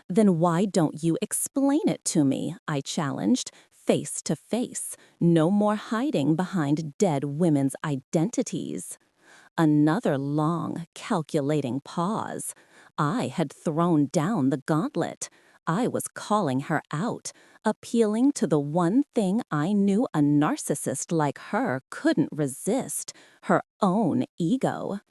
Then why don't you explain it to me? I challenged, face to face. No more hiding behind dead women's identities. Another long, calculating pause. I had thrown down the gauntlet. I was calling her out, appealing to the one thing I knew a narcissist like her couldn't resist, her own ego.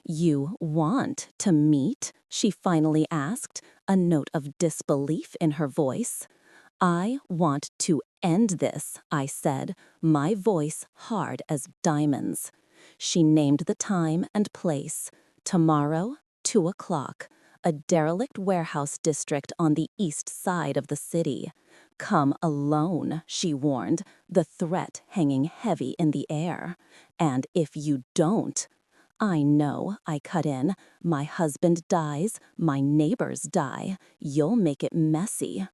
You want to meet? She finally asked, a note of disbelief in her voice. I want to end this, I said, my voice hard as diamonds. She named the time and place. Tomorrow, 2 o'clock, a derelict warehouse district on the east side of the city. Come alone, she warned, the threat hanging heavy in the air. And if you don't, I know, I cut in. My husband dies, my neighbors die. You'll make it messy.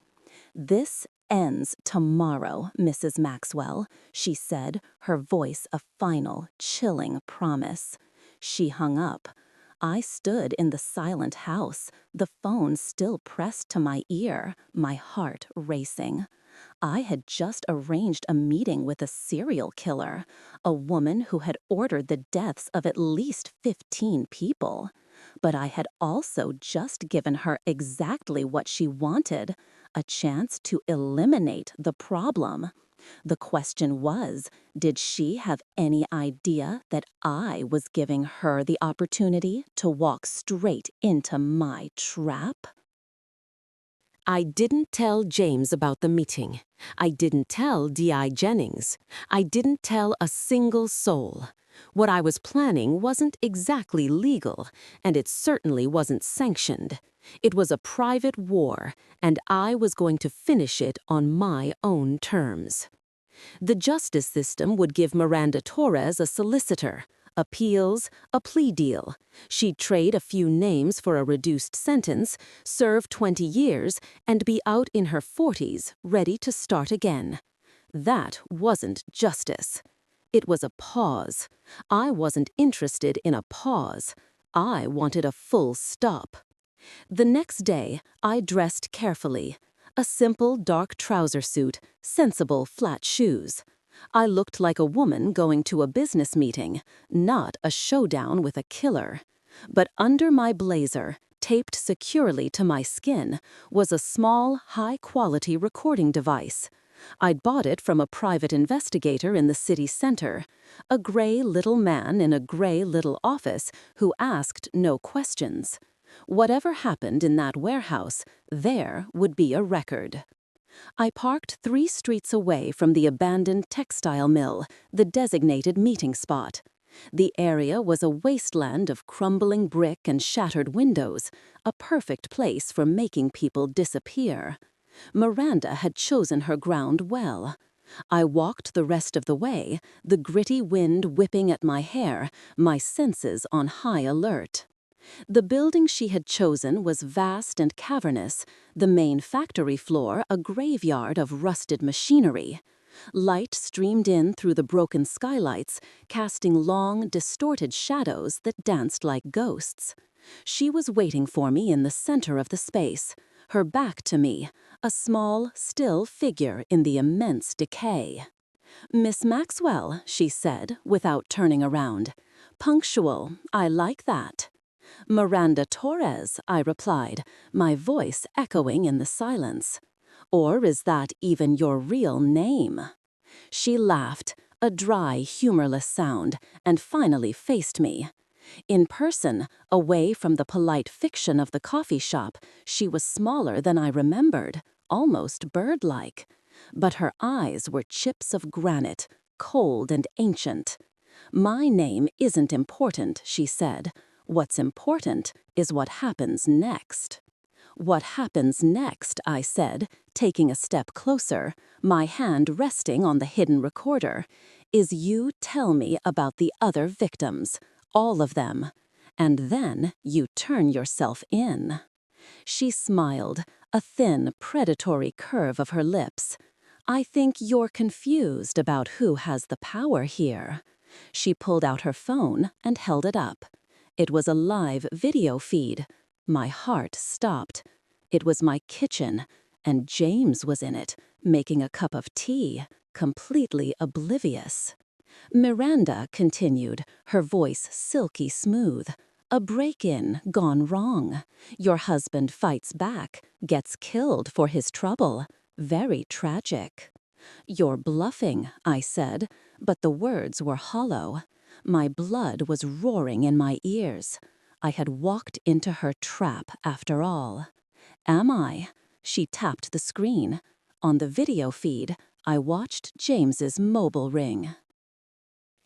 This ends tomorrow, Mrs. Maxwell, she said, her voice a final, chilling promise. She hung up. I stood in the silent house, the phone still pressed to my ear, my heart racing. I had just arranged a meeting with a serial killer, a woman who had ordered the deaths of at least 15 people. But I had also just given her exactly what she wanted, a chance to eliminate the problem. The question was, did she have any idea that I was giving her the opportunity to walk straight into my trap? I didn't tell James about the meeting. I didn't tell D.I. Jennings. I didn't tell a single soul. What I was planning wasn't exactly legal, and it certainly wasn't sanctioned. It was a private war, and I was going to finish it on my own terms. The justice system would give Miranda Torres a solicitor, appeals, a plea deal. She'd trade a few names for a reduced sentence, serve 20 years, and be out in her 40s, ready to start again. That wasn't justice. It was a pause. I wasn't interested in a pause. I wanted a full stop. The next day, I dressed carefully. A simple dark trouser suit, sensible flat shoes. I looked like a woman going to a business meeting, not a showdown with a killer. But under my blazer, taped securely to my skin, was a small, high-quality recording device. I'd bought it from a private investigator in the city center, a gray little man in a gray little office who asked no questions. Whatever happened in that warehouse, there would be a record. I parked 3 streets away from the abandoned textile mill, the designated meeting spot. The area was a wasteland of crumbling brick and shattered windows, a perfect place for making people disappear. Miranda had chosen her ground well. I walked the rest of the way, the gritty wind whipping at my hair, my senses on high alert. The building she had chosen was vast and cavernous, the main factory floor a graveyard of rusted machinery. Light streamed in through the broken skylights, casting long, distorted shadows that danced like ghosts. She was waiting for me in the center of the space, her back to me, a small, still figure in the immense decay. "Miss Maxwell," she said, without turning around. "Punctual, I like that." Miranda Torres, I replied, my voice echoing in the silence. Or is that even your real name? She laughed, a dry, humorless sound, and finally faced me. In person, away from the polite fiction of the coffee shop, she was smaller than I remembered, almost bird-like. But her eyes were chips of granite, cold and ancient. My name isn't important, she said. What's important is what happens next. What happens next, I said, taking a step closer, my hand resting on the hidden recorder, is you tell me about the other victims, all of them, and then you turn yourself in. She smiled, a thin, predatory curve of her lips. I think you're confused about who has the power here. She pulled out her phone and held it up. It was a live video feed. My heart stopped. It was my kitchen, and James was in it, making a cup of tea, completely oblivious. Miranda continued, her voice silky smooth. A break-in gone wrong. Your husband fights back, gets killed for his trouble. Very tragic. You're bluffing, I said, but the words were hollow. My blood was roaring in my ears. I had walked into her trap after all. Am I? She tapped the screen. On the video feed, I watched James's mobile ring.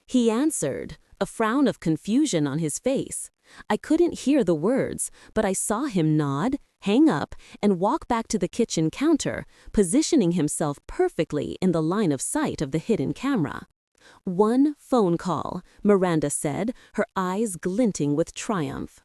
He answered, a frown of confusion on his face. I couldn't hear the words, but I saw him nod, hang up, and walk back to the kitchen counter, positioning himself perfectly in the line of sight of the hidden camera. One phone call, Miranda said, her eyes glinting with triumph.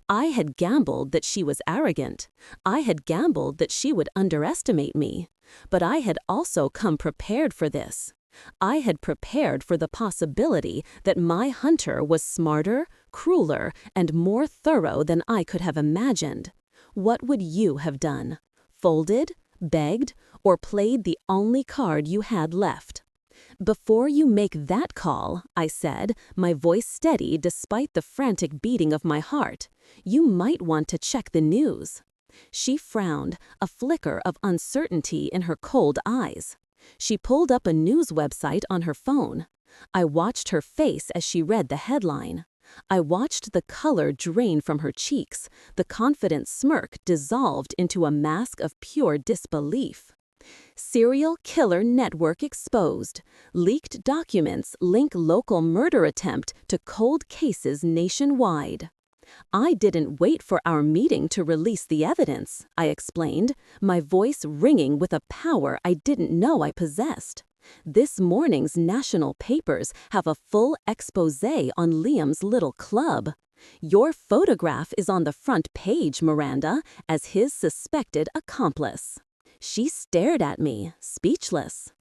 I had gambled that she was arrogant. I had gambled that she would underestimate me. But I had also come prepared for this. I had prepared for the possibility that my hunter was smarter, crueler, and more thorough than I could have imagined. What would you have done? Folded, begged, or played the only card you had left? Before you make that call, I said, my voice steady despite the frantic beating of my heart, you might want to check the news. She frowned, a flicker of uncertainty in her cold eyes. She pulled up a news website on her phone. I watched her face as she read the headline. I watched the color drain from her cheeks, the confident smirk dissolved into a mask of pure disbelief. Serial killer network exposed. Leaked documents link local murder attempt to cold cases nationwide. I didn't wait for our meeting to release the evidence, I explained, my voice ringing with a power I didn't know I possessed. This morning's national papers have a full exposé on Liam's little club. Your photograph is on the front page, Miranda, as his suspected accomplice. She stared at me, speechless.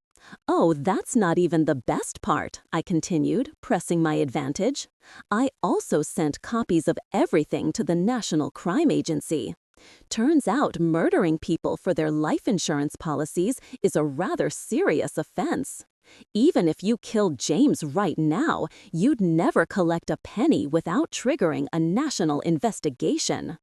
Oh, that's not even the best part, I continued, pressing my advantage. I also sent copies of everything to the National Crime Agency. Turns out murdering people for their life insurance policies is a rather serious offense. Even if you killed James right now, you'd never collect a penny without triggering a national investigation.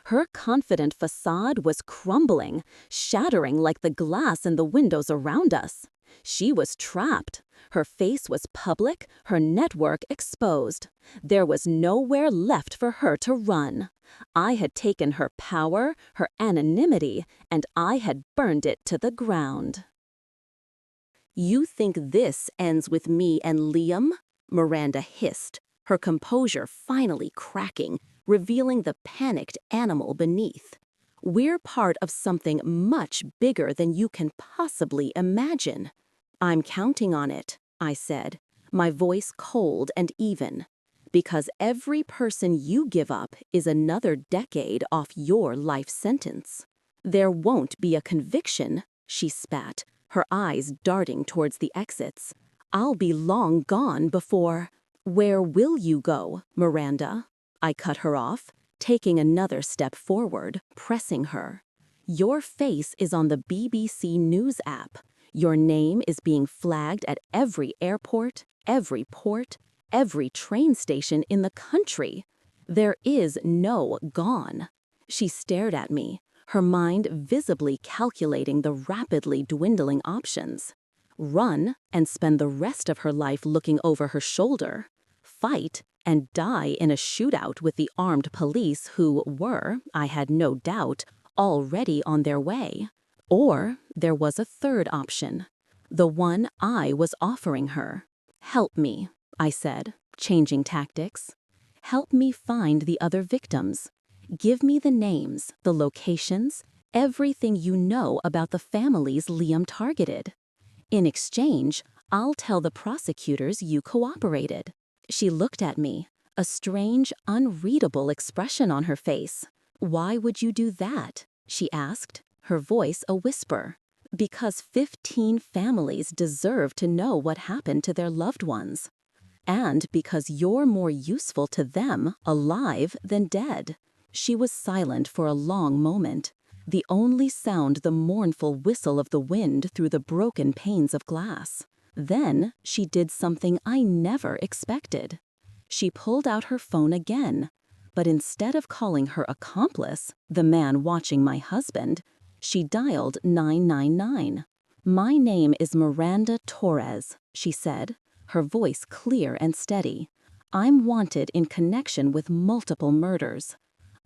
Her confident facade was crumbling, shattering like the glass in the windows around us. She was trapped. Her face was public, her network exposed. There was nowhere left for her to run. I had taken her power, her anonymity, and I had burned it to the ground. You think this ends with me and Liam? Miranda hissed, her composure finally cracking, revealing the panicked animal beneath. We're part of something much bigger than you can possibly imagine. I'm counting on it, I said, my voice cold and even. Because every person you give up is another decade off your life sentence. There won't be a conviction, she spat, her eyes darting towards the exits. I'll be long gone before... Where will you go, Miranda? I cut her off, taking another step forward, pressing her. Your face is on the BBC News app. Your name is being flagged at every airport, every port, every train station in the country. There is no gone. She stared at me, her mind visibly calculating the rapidly dwindling options. Run and spend the rest of her life looking over her shoulder. Fight and die in a shootout with the armed police who were, I had no doubt, already on their way. Or there was a third option, the one I was offering her. "Help me," I said, changing tactics. "Help me find the other victims. Give me the names, the locations, everything you know about the families Liam targeted. In exchange, I'll tell the prosecutors you cooperated." She looked at me, a strange, unreadable expression on her face. "Why would you do that?" she asked, her voice a whisper. "Because 15 families deserve to know what happened to their loved ones. And because you're more useful to them alive than dead." She was silent for a long moment, the only sound the mournful whistle of the wind through the broken panes of glass. Then she did something I never expected. She pulled out her phone again, but instead of calling her accomplice, the man watching my husband, she dialed 999. "My name is Miranda Torres," she said, her voice clear and steady. "I'm wanted in connection with multiple murders.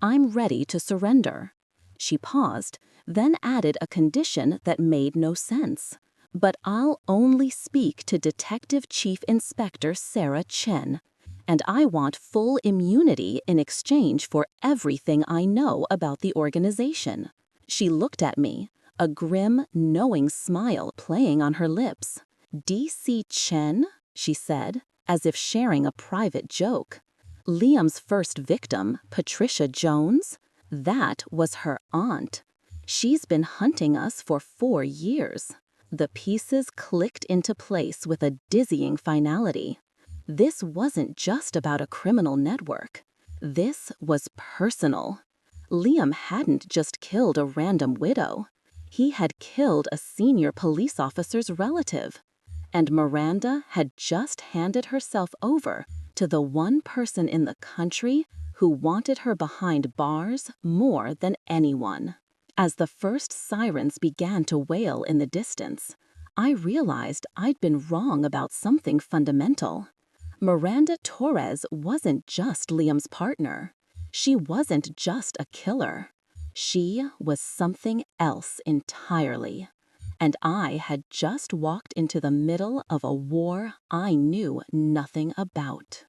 I'm ready to surrender." She paused, then added a condition that made no sense. "But I'll only speak to Detective Chief Inspector Sarah Chen, and I want full immunity in exchange for everything I know about the organization." She looked at me, a grim, knowing smile playing on her lips. "DC Chen?" she said, as if sharing a private joke. "Liam's first victim, Patricia Jones? That was her aunt. She's been hunting us for 4 years." The pieces clicked into place with a dizzying finality. This wasn't just about a criminal network. This was personal. Liam hadn't just killed a random widow. He had killed a senior police officer's relative. And Miranda had just handed herself over to the one person in the country who wanted her behind bars more than anyone. As the first sirens began to wail in the distance, I realized I'd been wrong about something fundamental. Miranda Torres wasn't just Liam's partner. She wasn't just a killer. She was something else entirely. And I had just walked into the middle of a war I knew nothing about.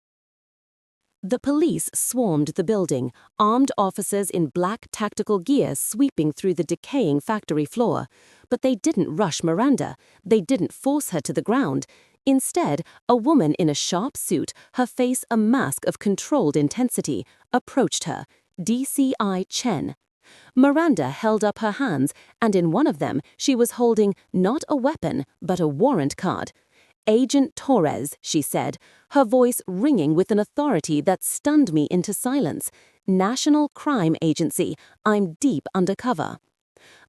The police swarmed the building, armed officers in black tactical gear sweeping through the decaying factory floor. But they didn't rush Miranda. They didn't force her to the ground. Instead, a woman in a sharp suit, her face a mask of controlled intensity, approached her, DCI Chen. Miranda held up her hands, and in one of them she was holding not a weapon, but a warrant card. "Agent Torres," she said, her voice ringing with an authority that stunned me into silence. "National Crime Agency, I'm deep undercover."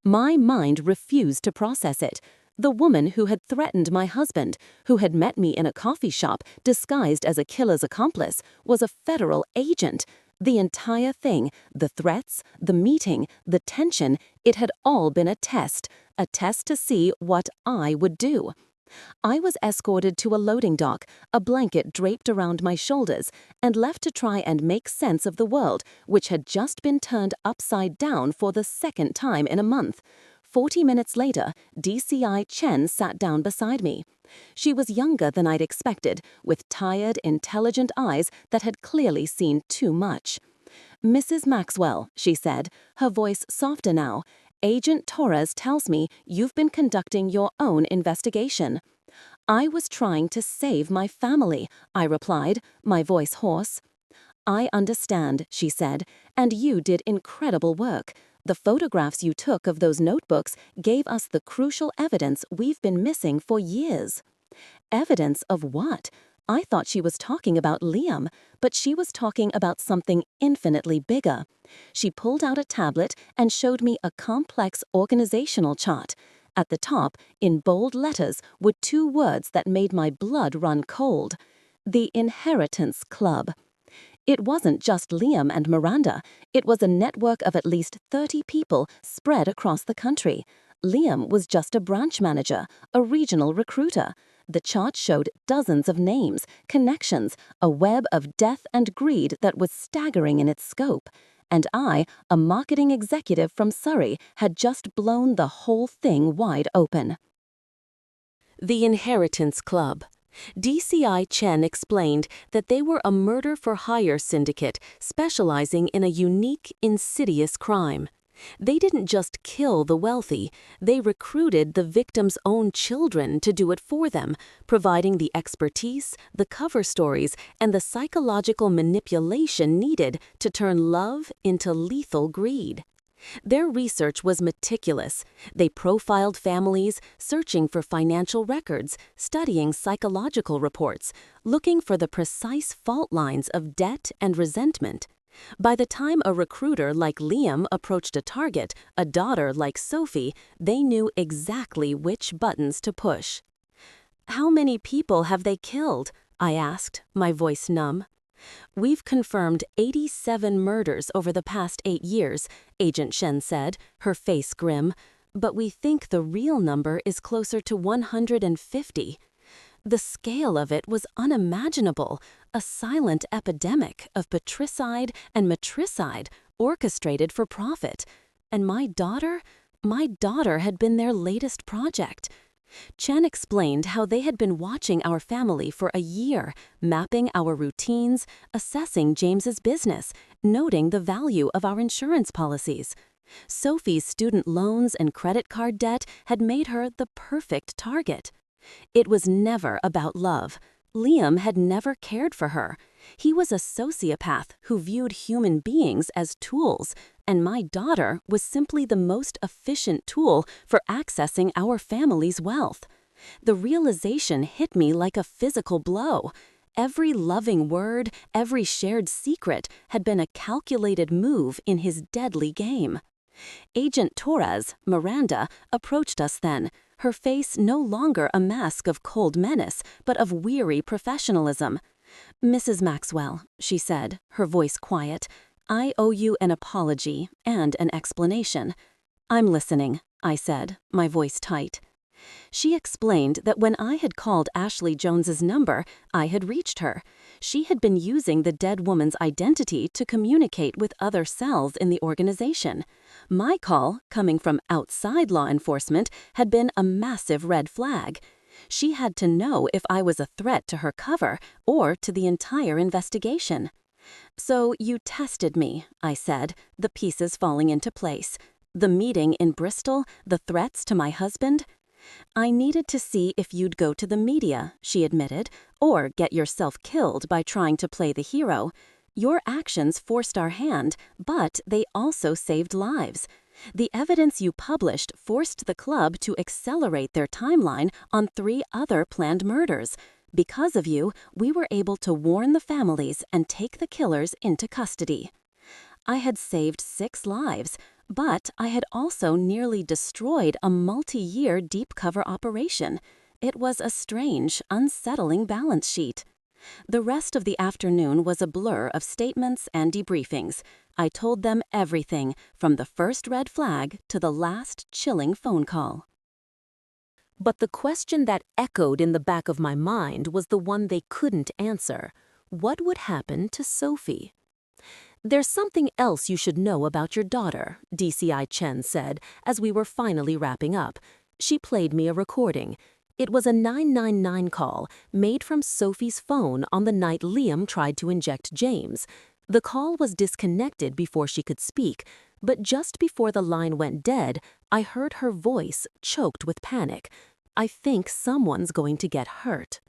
My mind refused to process it. The woman who had threatened my husband, who had met me in a coffee shop disguised as a killer's accomplice, was a federal agent. The entire thing, the threats, the meeting, the tension, it had all been a test to see what I would do. I was escorted to a loading dock, a blanket draped around my shoulders, and left to try and make sense of the world, which had just been turned upside down for the second time in a month. 40 minutes later, DCI Chen sat down beside me. She was younger than I'd expected, with tired, intelligent eyes that had clearly seen too much. "Mrs. Maxwell," she said, her voice softer now, "Agent Torres tells me you've been conducting your own investigation." "I was trying to save my family," I replied, my voice hoarse. "I understand," she said, "and you did incredible work. The photographs you took of those notebooks gave us the crucial evidence we've been missing for years." Evidence of what? I thought she was talking about Liam, but she was talking about something infinitely bigger. She pulled out a tablet and showed me a complex organizational chart. At the top, in bold letters, were 2 words that made my blood run cold: the Inheritance Club. It wasn't just Liam and Miranda. It was a network of at least 30 people spread across the country. Liam was just a branch manager, a regional recruiter. The chart showed dozens of names, connections, a web of death and greed that was staggering in its scope. And I, a marketing executive from Surrey, had just blown the whole thing wide open. The Inheritance Club. DCI Chen explained that they were a murder-for-hire syndicate specializing in a unique, insidious crime. They didn't just kill the wealthy, they recruited the victim's own children to do it for them, providing the expertise, the cover stories, and the psychological manipulation needed to turn love into lethal greed. Their research was meticulous. They profiled families, searching for financial records, studying psychological reports, looking for the precise fault lines of debt and resentment. By the time a recruiter like Liam approached a target, a daughter like Sophie, they knew exactly which buttons to push. "How many people have they killed?" I asked, my voice numb. "We've confirmed 87 murders over the past 8 years, Agent Shen said, her face grim. But we think the real number is closer to 150. The scale of it was unimaginable, a silent epidemic of patricide and matricide orchestrated for profit. And my daughter had been their latest project. Chen explained how they had been watching our family for a year, mapping our routines, assessing James's business, noting the value of our insurance policies. Sophie's student loans and credit card debt had made her the perfect target. It was never about love. Liam had never cared for her. He was a sociopath who viewed human beings as tools, and my daughter was simply the most efficient tool for accessing our family's wealth. The realization hit me like a physical blow. Every loving word, every shared secret had been a calculated move in his deadly game. Agent Torres, Miranda, approached us then, her face no longer a mask of cold menace, but of weary professionalism. "Mrs. Maxwell," she said, her voice quiet, "I owe you an apology and an explanation." "I'm listening," I said, my voice tight. She explained that when I had called Ashley Jones's number, I had reached her. She had been using the dead woman's identity to communicate with other cells in the organization. My call, coming from outside law enforcement, had been a massive red flag. She had to know if I was a threat to her cover or to the entire investigation. "So you tested me," I said, the pieces falling into place. "The meeting in Bristol, the threats to my husband." "I needed to see if you'd go to the media," she admitted, "or get yourself killed by trying to play the hero. Your actions forced our hand, but they also saved lives. The evidence you published forced the club to accelerate their timeline on 3 other planned murders. Because of you, we were able to warn the families and take the killers into custody." I had saved 6 lives, but I had also nearly destroyed a multi-year deep cover operation. It was a strange, unsettling balance sheet. The rest of the afternoon was a blur of statements and debriefings. I told them everything, from the first red flag to the last chilling phone call. But the question that echoed in the back of my mind was the one they couldn't answer. What would happen to Sophie? "There's something else you should know about your daughter," DCI Chen said, as we were finally wrapping up. She played me a recording. It was a 999 call made from Sophie's phone on the night Liam tried to inject James. The call was disconnected before she could speak, but just before the line went dead, I heard her voice choked with panic. "I think someone's going to get hurt."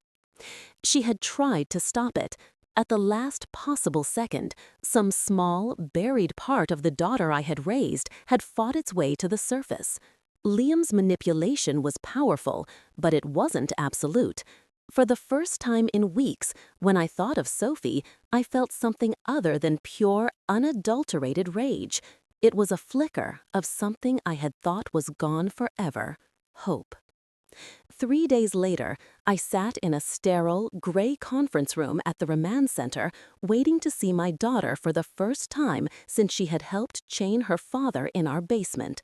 She had tried to stop it. At the last possible second, some small, buried part of the daughter I had raised had fought its way to the surface. Liam's manipulation was powerful, but it wasn't absolute. For the first time in weeks, when I thought of Sophie, I felt something other than pure, unadulterated rage. It was a flicker of something I had thought was gone forever: hope. 3 days later, I sat in a sterile, gray conference room at the remand center, waiting to see my daughter for the first time since she had helped chain her father in our basement.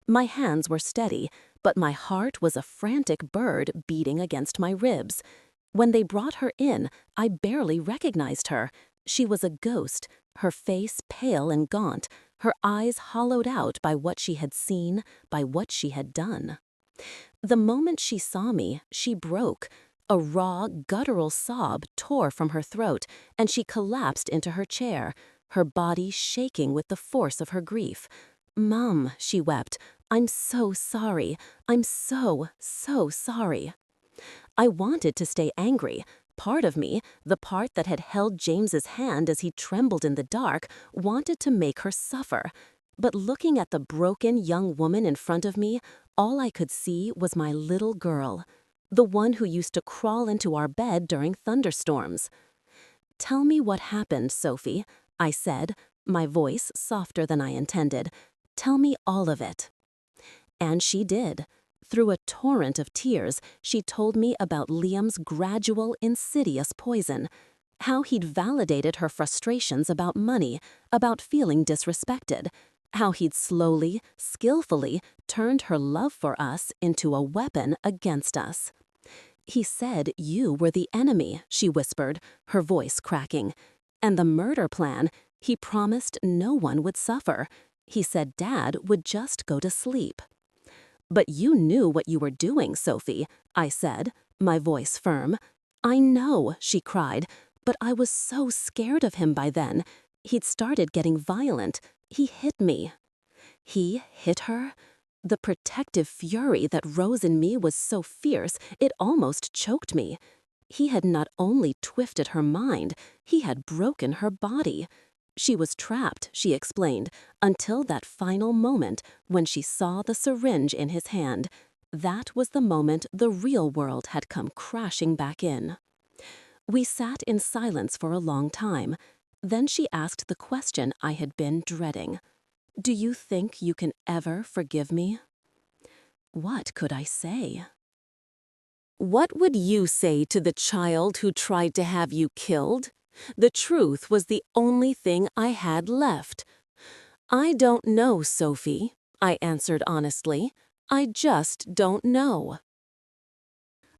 My hands were steady, but my heart was a frantic bird beating against my ribs. When they brought her in, I barely recognized her. She was a ghost, her face pale and gaunt, her eyes hollowed out by what she had seen, by what she had done. The moment she saw me, she broke. A raw, guttural sob tore from her throat, and she collapsed into her chair, her body shaking with the force of her grief. "Mom," she wept, "I'm so sorry. I'm so, so sorry." I wanted to stay angry. Part of me, the part that had held James's hand as he trembled in the dark, wanted to make her suffer. But looking at the broken young woman in front of me, all I could see was my little girl, the one who used to crawl into our bed during thunderstorms. "Tell me what happened, Sophie," I said, my voice softer than I intended. "Tell me all of it." And she did. Through a torrent of tears, she told me about Liam's gradual, insidious poison, how he'd validated her frustrations about money, about feeling disrespected, how he'd slowly, skillfully turned her love for us into a weapon against us. "He said you were the enemy," she whispered, her voice cracking. "And the murder plan, he promised no one would suffer. He said Dad would just go to sleep." "But you knew what you were doing, Sophie," I said, my voice firm. "I know," she cried, "but I was so scared of him by then. He'd started getting violent. He hit me." He hit her? The protective fury that rose in me was so fierce it almost choked me. He had not only twisted her mind, he had broken her body. She was trapped, she explained, until that final moment when she saw the syringe in his hand. That was the moment the real world had come crashing back in. We sat in silence for a long time. Then she asked the question I had been dreading. "Do you think you can ever forgive me?" What could I say? "What would you say to the child who tried to have you killed? The truth was the only thing I had left." "I don't know, Sophie," I answered honestly. "I just don't know."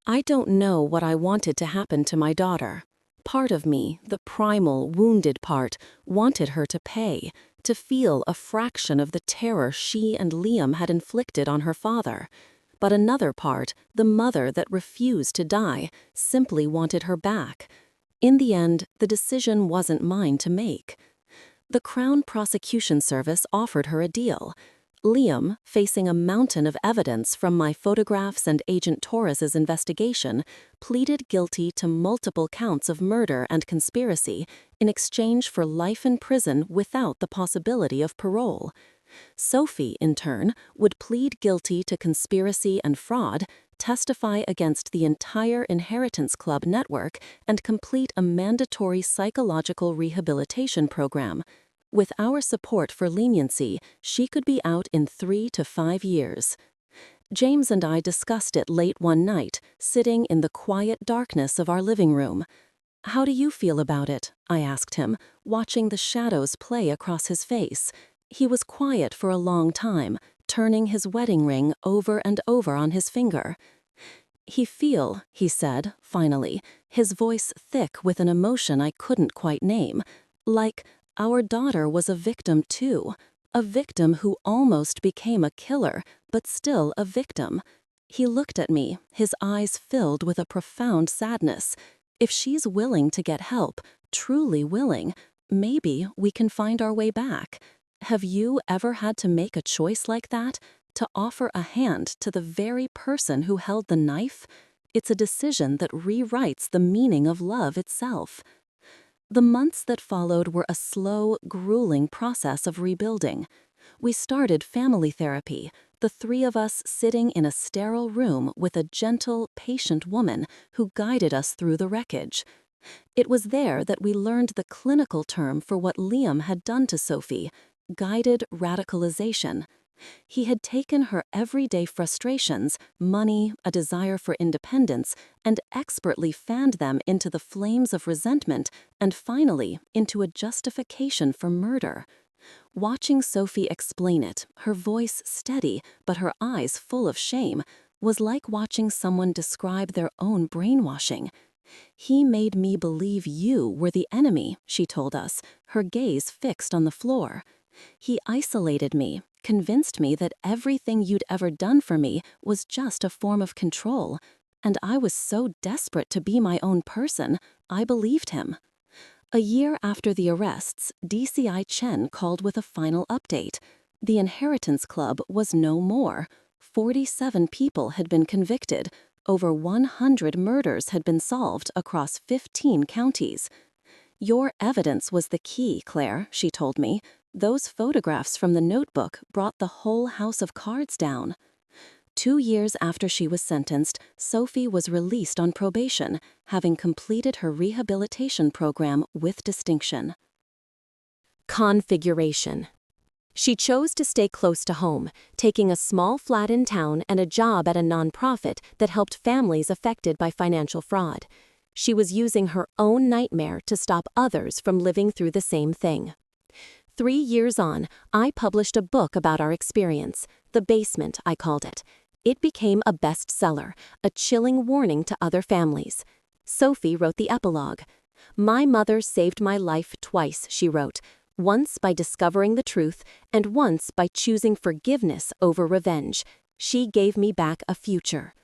I don't know what I wanted to happen to my daughter. Part of me, the primal, wounded part, wanted her to pay, to feel a fraction of the terror she and Liam had inflicted on her father. But another part, the mother that refused to die, simply wanted her back. In the end, the decision wasn't mine to make. The Crown Prosecution Service offered her a deal. Liam, facing a mountain of evidence from my photographs and Agent Torres's investigation, pleaded guilty to multiple counts of murder and conspiracy in exchange for life in prison without the possibility of parole. Sophie, in turn, would plead guilty to conspiracy and fraud, testify against the entire Inheritance Club network, and complete a mandatory psychological rehabilitation program. With our support for leniency, she could be out in 3 to 5 years. James and I discussed it late one night, sitting in the quiet darkness of our living room. "How do you feel about it?" I asked him, watching the shadows play across his face. He was quiet for a long time, turning his wedding ring over and over on his finger. He said, finally, his voice thick with an emotion I couldn't quite name, like our daughter was a victim too, a victim who almost became a killer, but still a victim. He looked at me, his eyes filled with a profound sadness. If she's willing to get help, truly willing, maybe we can find our way back. Have you ever had to make a choice like that? To offer a hand to the very person who held the knife? It's a decision that rewrites the meaning of love itself. The months that followed were a slow, grueling process of rebuilding. We started family therapy, the 3 of us sitting in a sterile room with a gentle, patient woman who guided us through the wreckage. It was there that we learned the clinical term for what Liam had done to Sophie: guided radicalization. He had taken her everyday frustrations, money, a desire for independence, and expertly fanned them into the flames of resentment and finally into a justification for murder. Watching Sophie explain it, her voice steady but her eyes full of shame, was like watching someone describe their own brainwashing. "He made me believe you were the enemy," she told us, her gaze fixed on the floor. "He isolated me, convinced me that everything you'd ever done for me was just a form of control. And I was so desperate to be my own person, I believed him." A year after the arrests, DCI Chen called with a final update. The Inheritance Club was no more. 47 people had been convicted. Over 100 murders had been solved across 15 counties. "Your evidence was the key, Claire," she told me. "Those photographs from the notebook brought the whole house of cards down." 2 years after she was sentenced, Sophie was released on probation, having completed her rehabilitation program with distinction. Configuration. She chose to stay close to home, taking a small flat in town and a job at a nonprofit that helped families affected by financial fraud. She was using her own nightmare to stop others from living through the same thing. 3 years on, I published a book about our experience. The Basement, I called it. It became a bestseller, a chilling warning to other families. Sophie wrote the epilogue. "My mother saved my life twice," she wrote. "Once by discovering the truth, and once by choosing forgiveness over revenge. She gave me back a future."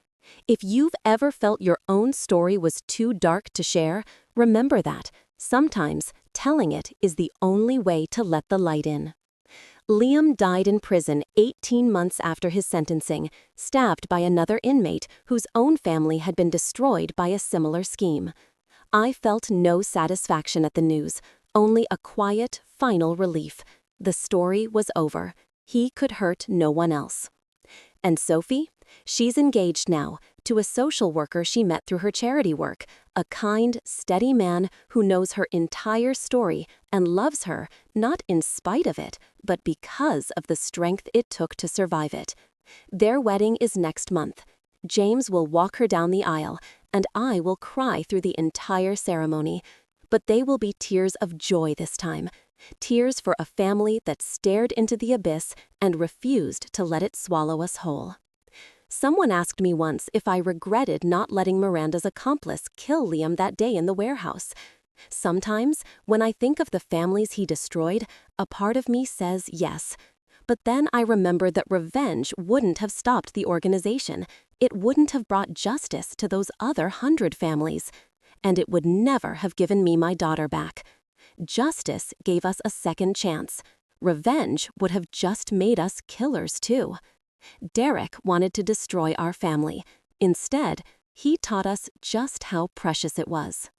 If you've ever felt your own story was too dark to share, remember that. Sometimes telling it is the only way to let the light in. Liam died in prison 18 months after his sentencing, stabbed by another inmate whose own family had been destroyed by a similar scheme. I felt no satisfaction at the news, only a quiet, final relief. The story was over. He could hurt no one else. And Sophie? She's engaged now, to a social worker she met through her charity work, a kind, steady man who knows her entire story and loves her, not in spite of it, but because of the strength it took to survive it. Their wedding is next month. James will walk her down the aisle, and I will cry through the entire ceremony. But they will be tears of joy this time. Tears for a family that stared into the abyss and refused to let it swallow us whole. Someone asked me once if I regretted not letting Miranda's accomplice kill Liam that day in the warehouse. Sometimes, when I think of the families he destroyed, a part of me says yes. But then I remember that revenge wouldn't have stopped the organization. It wouldn't have brought justice to those other 100 families. And it would never have given me my daughter back. Justice gave us a second chance. Revenge would have just made us killers too. Derek wanted to destroy our family. Instead, he taught us just how precious it was.